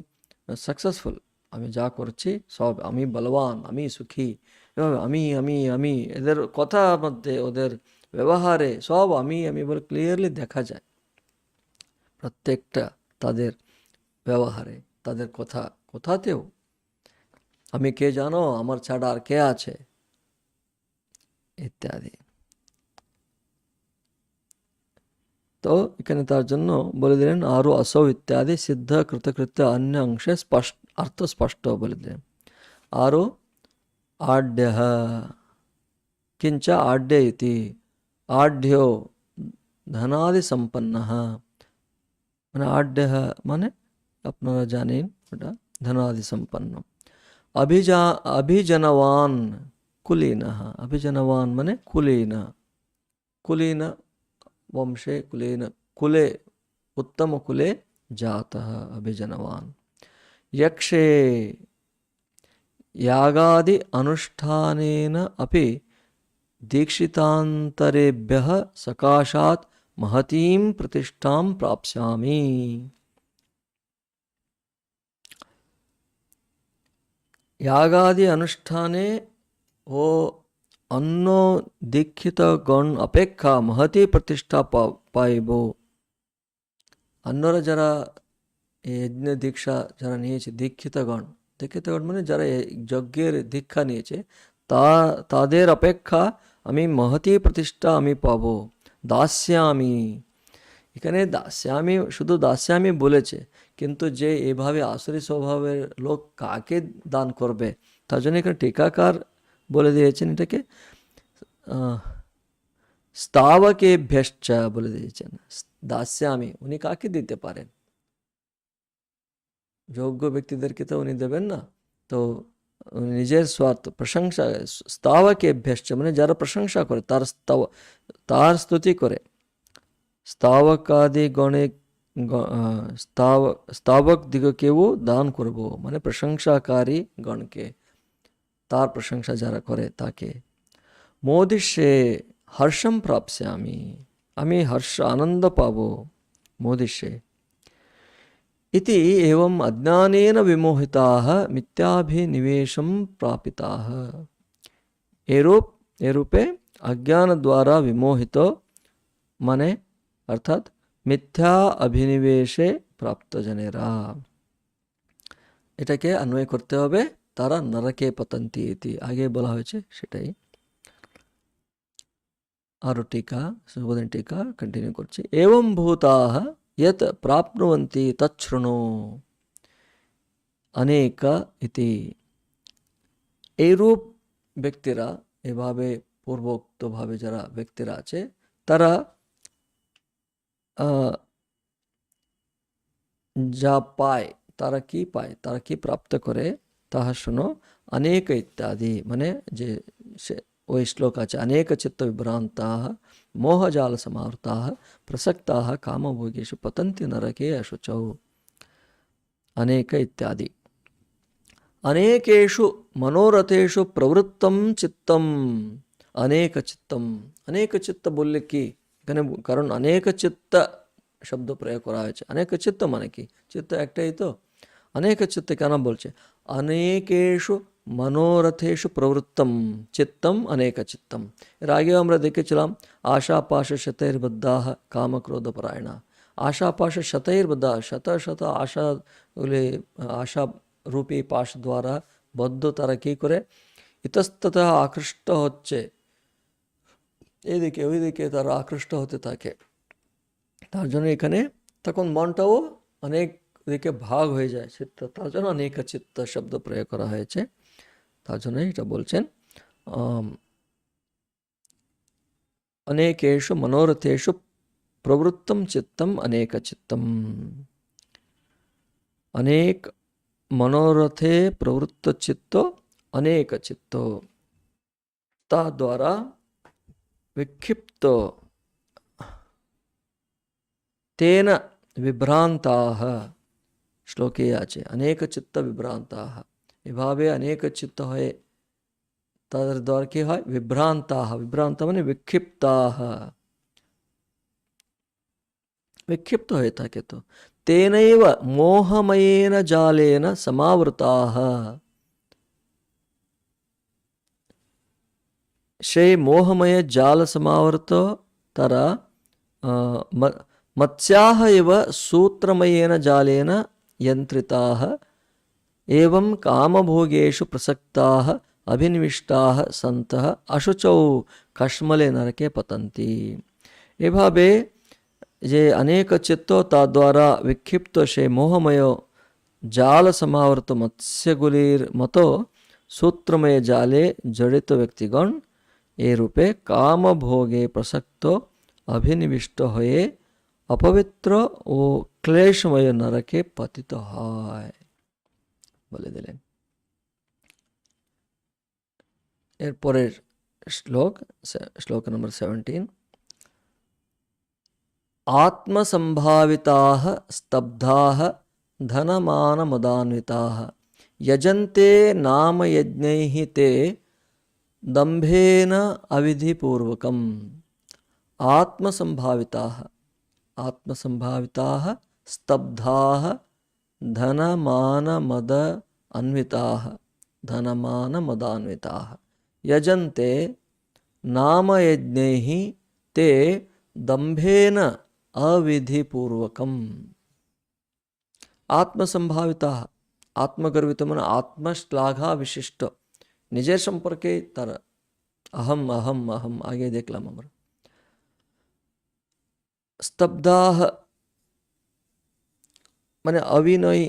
সাকসেসফুল, আমি যা করছি সব, আমি বলবান, আমি সুখী, এভাবে আমি এদের কথার মধ্যে, ওদের ব্যবহারে সব আমি বলে ক্লিয়ারলি দেখা যায়, প্রত্যেকটা তাদের ব্যবহারে, তাদের কথাতেও আমি কে জানো, আমার ছাড়া আর কে আছে, ইত্যাদি। তো এখানে তার জন্য বলে দিলেন আরও असौ ইত্যাদি সিদ্ধ কৃতকৃত্য অন্য অংশে অর্থ স্পষ্ট বলে দিলেন। আরও आढ्य किंच आढ्य इति आढ्यो धनादि संपन्न, মানে आढ्य মানে আপনারা জানেন ওটা ধনাदि संपन्न। अभिजनवान कुलीन, अभिजनवान মানে कुलीन, कुलीन वंशे कुलीन कुले उत्तम कुले जातः अभिजनवान। यक्षे यागादि अनुष्ठानेन अपि दीक्षितांतरेभ्यः सकाशात् महतीं प्रतिष्ठां प्राप्स्यामि। यागादि अनुष्ठाने वो अन्नो दीक्षित गण अपेक्षा महती प्रतिष्ठा पाइब। अन्नरा जरा यज्ञ दीक्षा जरा निয়েছে दीक्षितगण, दीक्षितगण মানে যারা যজ্ঞের দীক্ষা নিয়েছে তাদের অপেক্ষা আমি মহতি প্রতিষ্ঠা আমি পাব। দাস্যামি, এখানে দাস্যামি শুধু দাস্যামি বলেছে, কিন্তু যে এভাবে আসরি স্বভাবের লোক কাকে দান করবে, তার জন্য এখানে টিকাকার বলে দিয়েছেন এটাকে স্তাবকেভ্যশ্চ বলে দিয়েছেন। দাস্যামি উনি কাকে দিতে পারেন, যোগ্য ব্যক্তিদেরকে তো উনি দেবেন না, তো নিজের স্বার্থ প্রশংসা, স্তাবকেভ্যশ্চ মানে যারা প্রশংসা করে, তার স্তুতি করে, স্তাবকাদি গণে স্তাবক দিগকেও দান করব, মানে প্রশংসাকারী গণকে, তার প্রশংসা যারা করে তাকে। মোদিষ্যে হর্ষম প্রাপ্স্যামি, আমি হর্ষ আনন্দ পাব মোদিষ্যে। इति एवं अज्ञानेन विमोहिताः मिथ्याभिनिवेशं प्रापिताः। एरूपे अज्ञान द्वारा विमोहित माने अर्थात मिथ्या अभिनिवेशे प्राप्त जनेरा, এটাকে अन्वय করতে হবে তারা নরকে পতন্তি ইতি, আগে বলা হয়েছে সেটাই। আরো টিকা, সুবোধন টিকা কন্টিনিউ করছি। एवं भूताः यत् प्राप्नुवन्ति तच्छृणु अनेक इति। এইরূপ ব্যক্তিরা, এভাবে পূর্বোক্তভাবে যারা ব্যক্তিরা আছে তারা যা পায়, তারা কি পায়, তারা কি প্রাপ্ত করে, তাহা শোনো। অনেক ইত্যাদি মানে যে ওই শ্লোক আছে, অনেক চিত্ত বিভ্রান্তাः मोहजाल समावृताः प्रसक्ताः कामभोगेषु पतन्ति नरके अशुचौ। अनेक इत्यादि। अनेकेषु मनोरथेषु प्रवृत्तं चित्तम, अनेक चित्तम, अनेक चित्त बोलले কি এখানে, কারণ অনেক চিত্ত শব্দ প্রয়োগ করা হয়েছে। অনেক চিত্ত মানে কি, চিত্ত একটাই তো, অনেক চিত্ত কেন বলছে, অনেকেষু মনোরথেষু প্রবৃত্তম চিত্তম অনেক চিত্তম। এর আগেও আমরা দেখেছিলাম আশাপাশ শতৈর্বদ্ধাः কামক্রোধপরায়ণা। আশাপাশ শতৈর্বদ্ধাः, শত শত আশাগুলি, আশা রূপী পাশ দ্বারা বদ্ধ, তারা কী করে ইতস্ততঃ আকৃষ্ট হচ্ছে, এদিকে ওইদিকে তারা আকৃষ্ট হতে থাকে। তার জন্য এখানে তখন মনটাও অনেক দিকে ভাগ হয়ে যায় চিত্ত, তার জন্য অনেক চিত্ত শব্দ প্রয়োগ করা হয়েছে। তার জন্য এটা বলছেন अनेकेषु मनोरथेषु प्रवृत्तं चित्तम अनेक चित्तम। अनेक मनोरथे प्रवृत्त चित्तो अनेक चित्तो। द्वारा विक्षिप्त तेन विभ्रांताः। श्लोके आचे अनेक चित्त विभ्रांताः। एभावे अनेक चित्त है তাদের দ্বারা কি হয়? বিভ্রান্তাহ। বিভ্রান্ত মানে বিক্ষিপ্তাহ, বিক্ষিপ্ত হয়ে থাকে। তো তেনৈব মোহময়েন জালেন সমাবৃতাহ। সেই মোহময় জাল সমাবৃত তারা মৎস্যাহ ইব সূত্রময়েন জালেন यन्त्रिताः एवं कामभोगेषु प्रसक्ताः अभिनिविष्टाः सन्तः अशुचौ कश्मले नरके पतन्ति। এভাবে যে অনেক চিত্ত তা দ্বারা বিক্ষিপ্ত সেই মোহময় জাল সমাবৃত মৎস্যগুলির মতো সূত্রময় জালে জড়িত ব্যক্তিগণ এই রূপে কামভোগে প্রসক্ত অভিনিবিষ্ট হয়ে অপবিত্র ও ক্লেশময় নরকে পতিত হয় বলে দিলেন। এরপরের শ্লোক নম্বর 17। आत्मसंभाविताः स्तब्धाः धनमानमदान्विताः यजन्ते नाम यज्ञैः ते दम्भेन अविधिपूर्वकम्। आत्मसंभाविताः, आत्मसंभाविताः स्तब्धाः धनमानमद अन्विताः, धनमानमदान्विताः यजन्ते नाम यज्ञैः ते दम्भेन अविधिपूर्वकम्। आत्मसंभाविता, आत्मगर्वित मन आत्मश्लाघा विशिष्ट निजे संपर्के तर अहम अहम अहम आगे देखलाम আমরা। स्तब्धाः মানে अविनयी,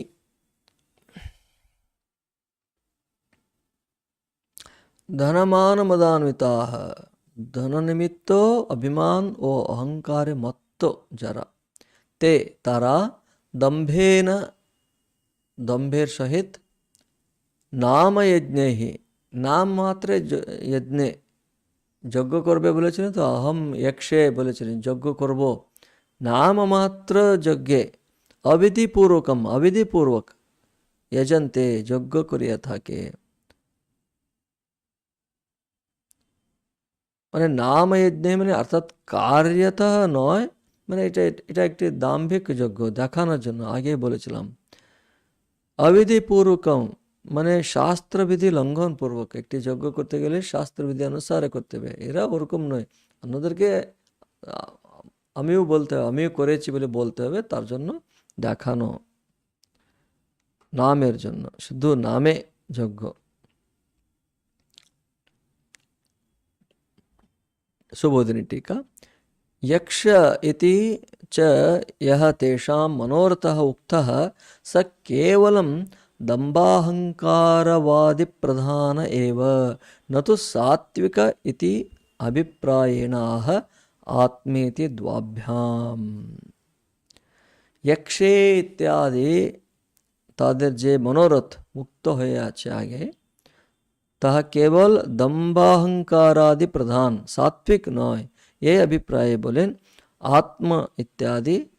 धनमान मदान्विताः धन निमित्त अभिमान ও অহংকারে মত্ত যারা, তে তারা দম্ভেন দম্ভের সহিত নাম যজ্ঞে নাম মাত্রে যজ্ঞে যজ্ঞ করবে বলেছিলেন তো, অহম একশে বলেছিলেন যজ্ঞ করব, নাম মাত্র যজ্ঞে অবিধিপূর্বকম অবিধিপূর্বক যজন্তে যজ্ঞ করিয়া থাকে। মানে নাম যজ্ঞ মানে অর্থাৎ কার্যত নয়, মানে এটা একটি দাম্ভিক যজ্ঞ দেখানোর জন্য, আগে বলেছিলাম। অবিধিপূর্বকম মানে শাস্ত্রবিধি লঙ্ঘন পূর্বক একটি যজ্ঞ করতে গেলে শাস্ত্রবিধি অনুসারে করতে হবে। এরা ওরকম নয়, অন্যদেরকে আমিও বলতে হবে, আমিও করেছি বলে বলতে হবে, তার জন্য দেখানো, নামের জন্য, শুধু নামে যজ্ঞ। सुबोधिनी टीका। यक्ष इति च यः तेषां मनोरथः उक्तः स केवलं दम्भाहंकारवादिप्रधान एव न तु सात्विक इति अभिप्रायेणाह आत्मेति द्वाभ्याम्। यक्षे इत्यादि तादेर जे मनोरथ मुक्त হয়ে আছে आगे, তাহা কেবল দম্বাহংকারাদি প্রধান, সাত্বিক নয়, এই অভিপ্রায়ে বলেন আত্ম ইত্যাদি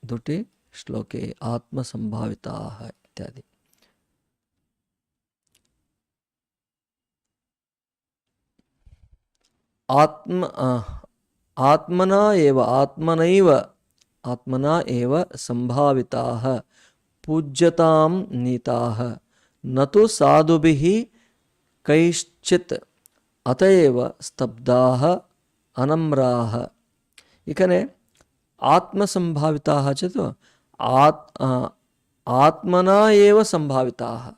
দুটি শ্লোকে, আত্মসম্ভাবিতা ইত্যাদি। आत्मना एव आत्मनैव आत्मना एव संभाविताः पूज्यतां नीताः न तु साधुभिः कैश्चित् अतएव स्तब्धाः अनम्राः। इकने आत्मसंभाविताः चेत् आत्मना एव संभाविताः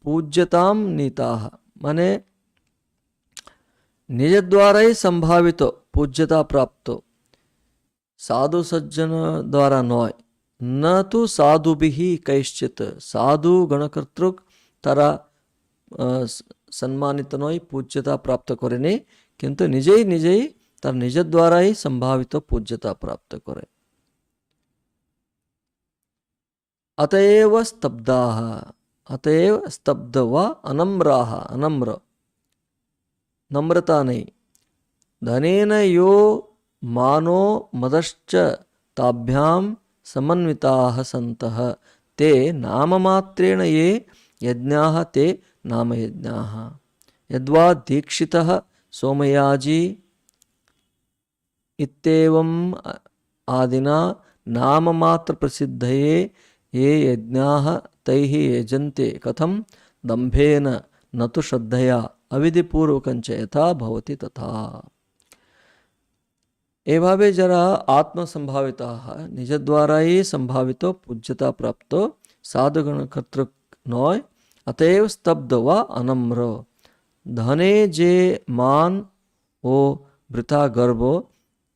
पूज्यतां नीताः माने निज द्वारा ही संभावित पूज्यता प्राप्त, साधु सज्जन द्वारा नय, न तो साधुभिः कैश्चित, साधु गणकर्तृक तारा सम्मानित नय, पूज्यता प्राप्त करेনি, किन्तु निजेई निजेई तार निजेर द्वाराई सम्भावित पूज्यता प्राप्त करे। अतएव स्तब्धाः, अतएव स्तब्ध व अनम्राः, अनम्र नम्रता नहीं। धनेन यो मानो मदश्च ताभ्यां समन्विताः सन्तः ते नाममात्रेण ये यज्ञाः ते नामयज्ञाः। यद्वा दीक्षितः सोमयाजी इत्येवम् आदिना नाममात्र प्रसिद्धये ये यज्ञाः तैः यजन्ते कथं दम्भेन न तु श्रद्धया अविधिपूर्वकञ्च यथा भवति तथा। एभावे जरा आत्मसंभाविताः निज द्वाराई संभावितो पूज्यता प्राप्तो साधुगण कर्तृक नय, अतएव स्तब्ध व अनम्र। धने जे मान ও বৃথা গর্ব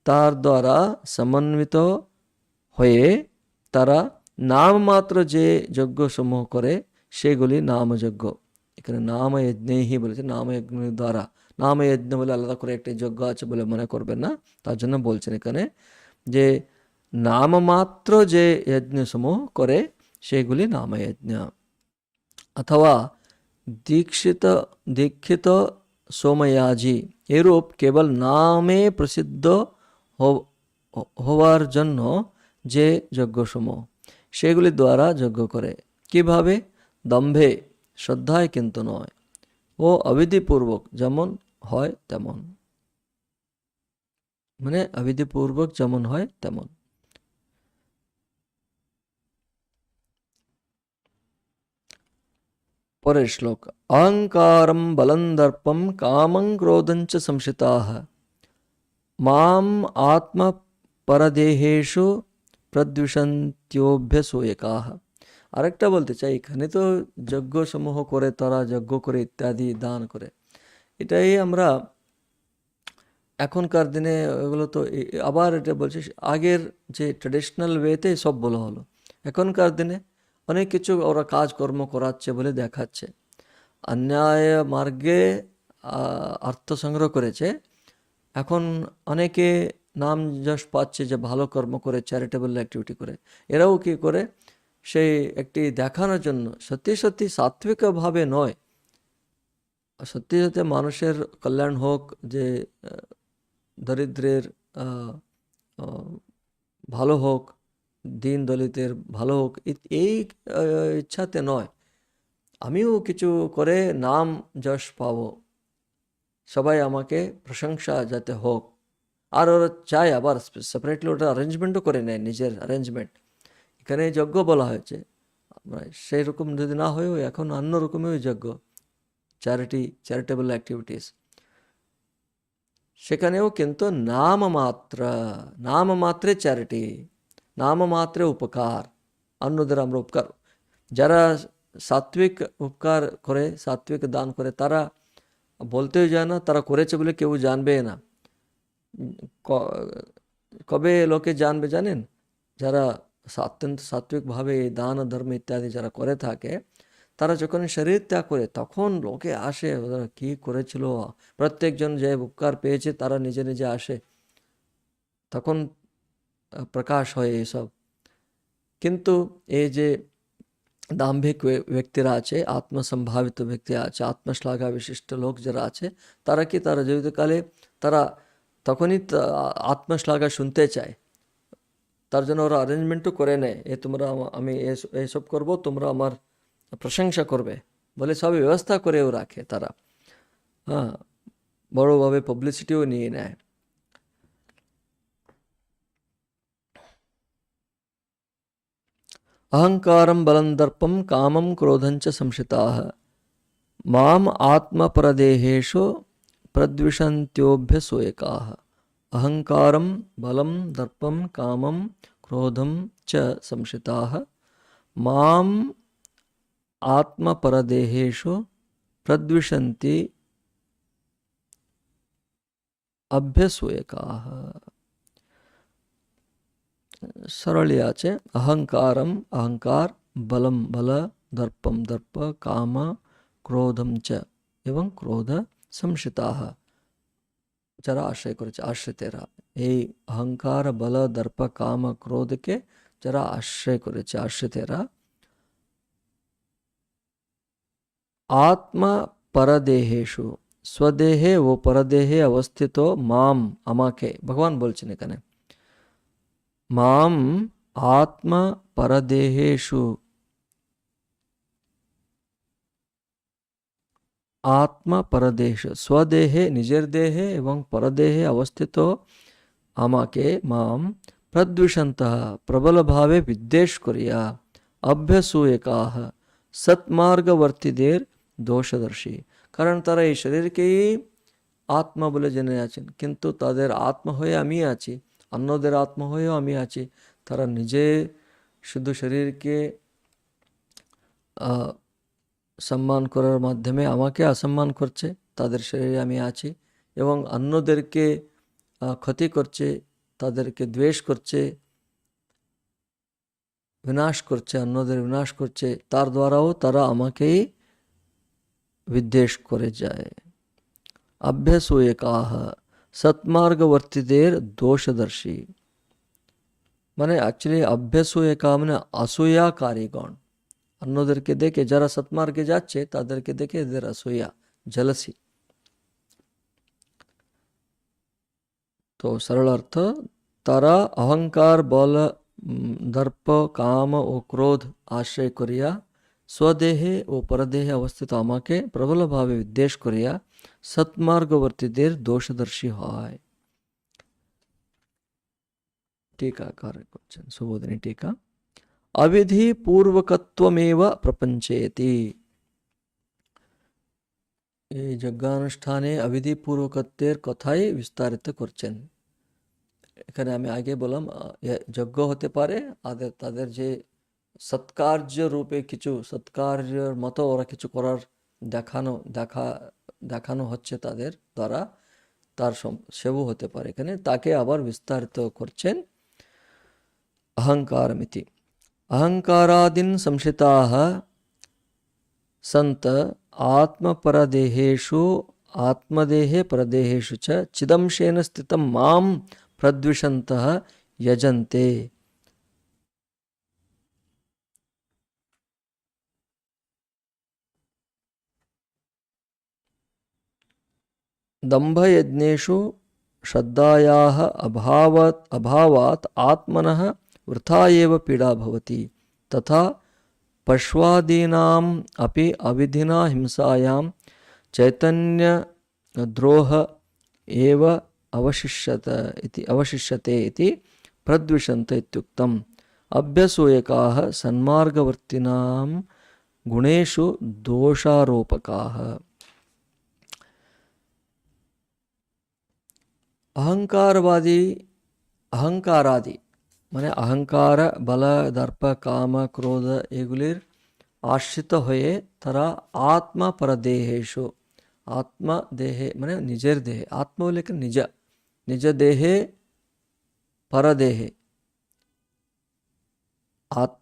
তার দ্বারা সমন্বিত হয়ে তারা নামমাত্র যে যজ্ঞ সমূহ করে সেগুলি নামযজ্ঞ। এখানে নামযজ্ঞেই বলেছে, নামযজ্ঞের দ্বারা। নামযজ্ঞ বলে আলাদা করে একটা যজ্ঞ আছে বলে মনে করবেন না, তার জন্য বলছেন এখানে যে নামমাত্র যে যজ্ঞ সমূহ করে সেগুলি নামযজ্ঞ। অথবা দীক্ষিত সোময়াজি এরূপ কেবল নামে প্রসিদ্ধ হওয়ার জন্য যে যজ্ঞসমূহ সেগুলি দ্বারা যজ্ঞ করে। কিভাবে? দম্ভে, শ্রদ্ধায় কিন্তু নয়, ও অবিধিপূর্বক, যেমন হয় তেমন, মানে অবিধিপূর্বক যেমন হয় তেমন। পরের শ্লোক, অহংকারম বলম দর্পম কামং ক্রোধঞ্চ সংশ্রিতাঃ মাম আত্ম পরদেহেষু প্রদ্বিষন্ত্যোভ্যসূয়কাঃ। আরেকটা বলতে চাই, এখানে তো যজ্ঞ সমূহ করে, তারা যজ্ঞ করে ইত্যাদি দান করে, এটাই আমরা এখনকার দিনে এগুলো তো আবার এটা বলছি, আগের যে ট্রেডিশনাল ওয়েতে সব বলা হলো। এখনকার দিনে অনেক কিছু ওরা কাজকর্ম করাচ্ছে বলে দেখাচ্ছে, অন্যায় মার্গে অর্থ সংগ্রহ করেছে। এখন অনেকে নাম যশ পাচ্ছে যে ভালো কর্ম করে, চ্যারিটেবল অ্যাক্টিভিটি করে। এরাও কি করে, সেই একটি দেখানোর জন্য, সত্যি সত্যি সাত্বিকভাবে নয়, সত্যি সত্যি মানুষের কল্যাণ হোক, যে দরিদ্রের ভালো হোক, দিন দলিতের ভালো হোক, এই ইচ্ছাতে নয়। আমিও কিছু করে নাম যশ পাবো, সবাই আমাকে প্রশংসা যাতে হোক। আর ওরা চায় আবার সেপারেটলি ওটা অ্যারেঞ্জমেন্টও করে নেয়, নিজের অ্যারেঞ্জমেন্ট। এখানে যজ্ঞ বলা হয়েছে, সেই রকম যদি না হয়েও এখন অন্য রকমের যজ্ঞ, চ্যারিটেবল অ্যাক্টিভিটিস, সেখানেও কিন্তু নামমাত্রে চ্যারিটি, নামমাত্রে উপকার, অন্যদের আমরা উপকার। যারা সাত্বিক উপকার করে, সাত্বিক দান করে, তারা বলতেও যায় না, তারা করেছে বলে কেউ জানবে না। কবে লোকে জানবে জানেন? যারা অত্যন্ত সাত্বিকভাবে দান ধর্ম ইত্যাদি যারা করে থাকে, তারা যখন শরীর ত্যাগ করে তখন লোকে আসে, ওরা কী করেছিল, প্রত্যেকজন যে উপকার পেয়েছে তারা নিজে নিজে আসে, তখন প্রকাশ হয় এইসব। কিন্তু এই যে দাম্ভিক ব্যক্তিরা আছে, আত্মসম্ভাবিত ব্যক্তি আছে, আত্মশ্লাঘা বিশিষ্ট লোক যারা আছে, তারা কি, তারা জীবিতকালে তারা তখনই আত্মশ্লাঘা শুনতে চায়, তার জন্য ওরা অ্যারেঞ্জমেন্টও করে নেয়, আমি এইসব করব, তোমরা আমার প্রশংসা করবে বলে সব ব্যবস্থা করেও রাখে তারা। হ্যাঁ, বড়োভাবে পাবলিসিটিও নিয়ে নেয়। अहंकारं बलं दर्पं कामं क्रोधञ्च संश्रिताः माम आत्मपरदेहेषु प्रद्विषन्त्योभ्यसूयकाः। अहंकारं बलं दर्पं कामं क्रोधं च संश्रिताः माम आत्मपरदेहेषु प्रद्विषन्ति अभ्यसूयकाः। सरली আছে अहंकारम अहंकार बलम बल दर्पम दर्प काम क्रोधम च এবং ক্রোধ সংশিতাহ যারা আশ্রয় করেছে আশ্রিতেরা এই অহংকার বল দর্প কাম ক্রোধকে যারা আশ্রয় করেছে আশ্রিতেরা आत्मा परदेहेषु स्वदेहे वो परदेहे अवस्थितो माम আমাকে ভগবান বলছেন এখানে মাম আত্মা পরদেহেষু আত্মা পরদেশ স্বদেহে নিজের দেহে এবং পরদেহে অবস্থিত আমাকে মাম প্রদ্বিষন্তঃ প্রবলভাবে বিদ্বেষ করিয়া অভ্যসূয়কাহ সৎমার্গবর্তীদের দোষদর্শী কারণ তারা এই শরীরকেই আত্মা বলে জেনে আছেন কিন্তু তাদের আত্মা হয়ে আমি আছি অন্যদের আত্মা হয়েও আমি আছি তারা নিজে শুধু শরীরকে সম্মান করার মাধ্যমে আমাকে অসম্মান করছে তাদের শরীরে আমি আছি এবং অন্যদেরকে ক্ষতি করছে তাদেরকে দ্বেষ করছে विनाश করছে অন্যদের বিনাশ করছে তার দ্বারাও তারা আমাকেই বিদ্বেষ করে যায় অভ্যসূয়কাহ সৎমার্গবর্তীদের দোষদর্শী মানে অ্যাকচুয়ালি অভ্যসূয়কা মানে অসূয়াকারীগণ অন্যদেরকে দেখে যারা সৎমার্গে যাচ্ছে তাদেরকে দেখে এদের অসূয়া জেলাসি তো সরল অর্থ তারা অহংকার বল দর্প কাম ও ক্রোধ আশ্রয় করিয়া স্বদেহে ও পরদেহে অবস্থিত আমাকে প্রবলভাবে বিদ্বেষ করিয়া সৎমার্গবর্তীদের দোষদর্শী হয় टीकाकार করছেন সুবোধিনী टीका अविधि पूर्वकत्वमेव प्रपंचेति এই যজ্ঞানুষ্ঠানে অবিধি পূর্বকত্বের কথাই বিস্তারিত করছেন এখানে আমি আগে বললাম যজ্ঞ হতে পারে তাদের যে সৎকার্য রূপে কিছু সৎকার্যের মতো ওরা কিছু করার দেখানো হচ্ছে তাদের দ্বারা তার সেবও হতে পারে এখানে তাকে আবার বিস্তারিত করছেন अहंकारमिति अहंकारादीन संशिताः सन्त आत्मपरदेहेषु आत्मदेहे परदेहेषु च चिदंशेन स्थितं मां प्रद्विषन्तः यजन्ते दम्भयज्ञेषु श्रद्धायाः अभावात् आत्मनः वृथा एव पीड़ा भवति तथा पश्वादीनाम् अपि अविधिना हिंसायां चैतन्यद्रोह एव अवशिष्यते इति प्रद्विषन्त इत्युक्तम् अभ्यसूयकाः सन्मार्गवर्तिनां गुणेषु दोषारोपकाः अहंकारादि মানে অহংকার বল দর্প কাম ক্রোধ এগুলির আশ্রিত হয়ে তারা আত্মা পরদেহেষু আত্মা দেহে মানে নিজের দেহে আত্মা বলে নিজ দেহে পরদেহে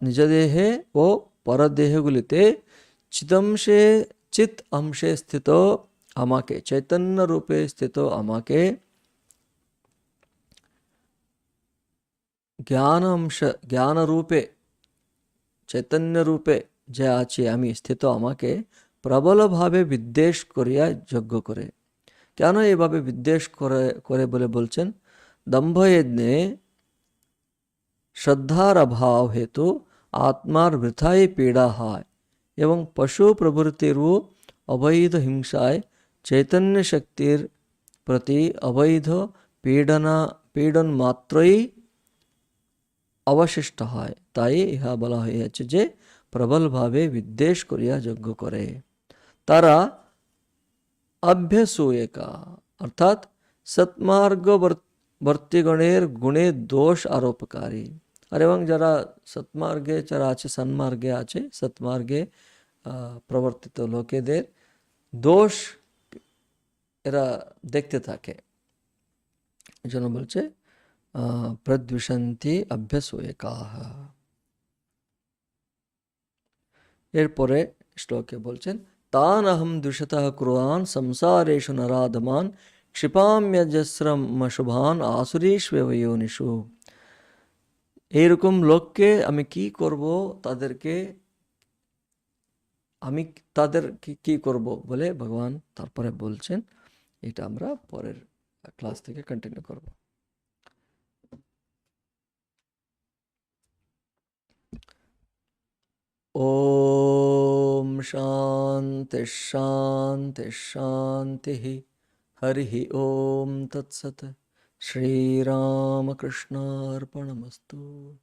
নিজ দেহে ও পরদেহগুলিতে চিত অংশে স্থিত আমাকে চৈতন্য রূপে স্থিত আমাকে জ্ঞান রূপে চৈতন্য রূপে যে আছে আমি স্থিত আমাকে প্রবলভাবে বিদ্বেষ করিয়া যজ্ঞ করে কেন এভাবে বিদ্বেষ করে বলে বলছেন দম্ভযজ্ঞে শ্রদ্ধার অভাব হেতু আত্মার বৃথায় পীড়া হয় এবং পশু প্রবৃত্তির অবৈধ হিংসায় চৈতন্য শক্তির প্রতি অবৈধ পীড়ন মাত্রই অবশিষ্ট হয় তাই ইহা বলা হয়েছে যে প্রবলভাবে বিদ্বেষ করিয়া যজ্ঞ করে তারা অভ্যসূয়কা অর্থাৎ সৎমার্গবর্তীগণের গুণে দোষ আরোপকারী আর এবং যারা সৎমার্গে যারা আছে সন্মার্গে আছে সৎমার্গে প্রবর্তিত লোকেদের দোষ এরা দেখতে থাকে এই জন্য বলছে প্রদ্বিষন্তি অভ্যসূয়কাহ। এরপরে শ্লোকে বলছেন, তান অহম দ্বিষতঃ কুর্ৱান সংসারেষু নরাধমান ক্ষিপাম্যজস্রমশুভান আসুরীষ্বেব যোনিষু। এইরকম লোককে আমি কি করব, তাদেরকে আমি তাদের কি করব বলে ভগবান তারপরে বলছেন। এটা আমরা পরের ক্লাস থেকে কন্টিনিউ করব। ওম শান্তি শান্তি শান্তি। হরি ওম তৎসৎ। শ্রীরামকৃষ্ণার্পণমস্তু।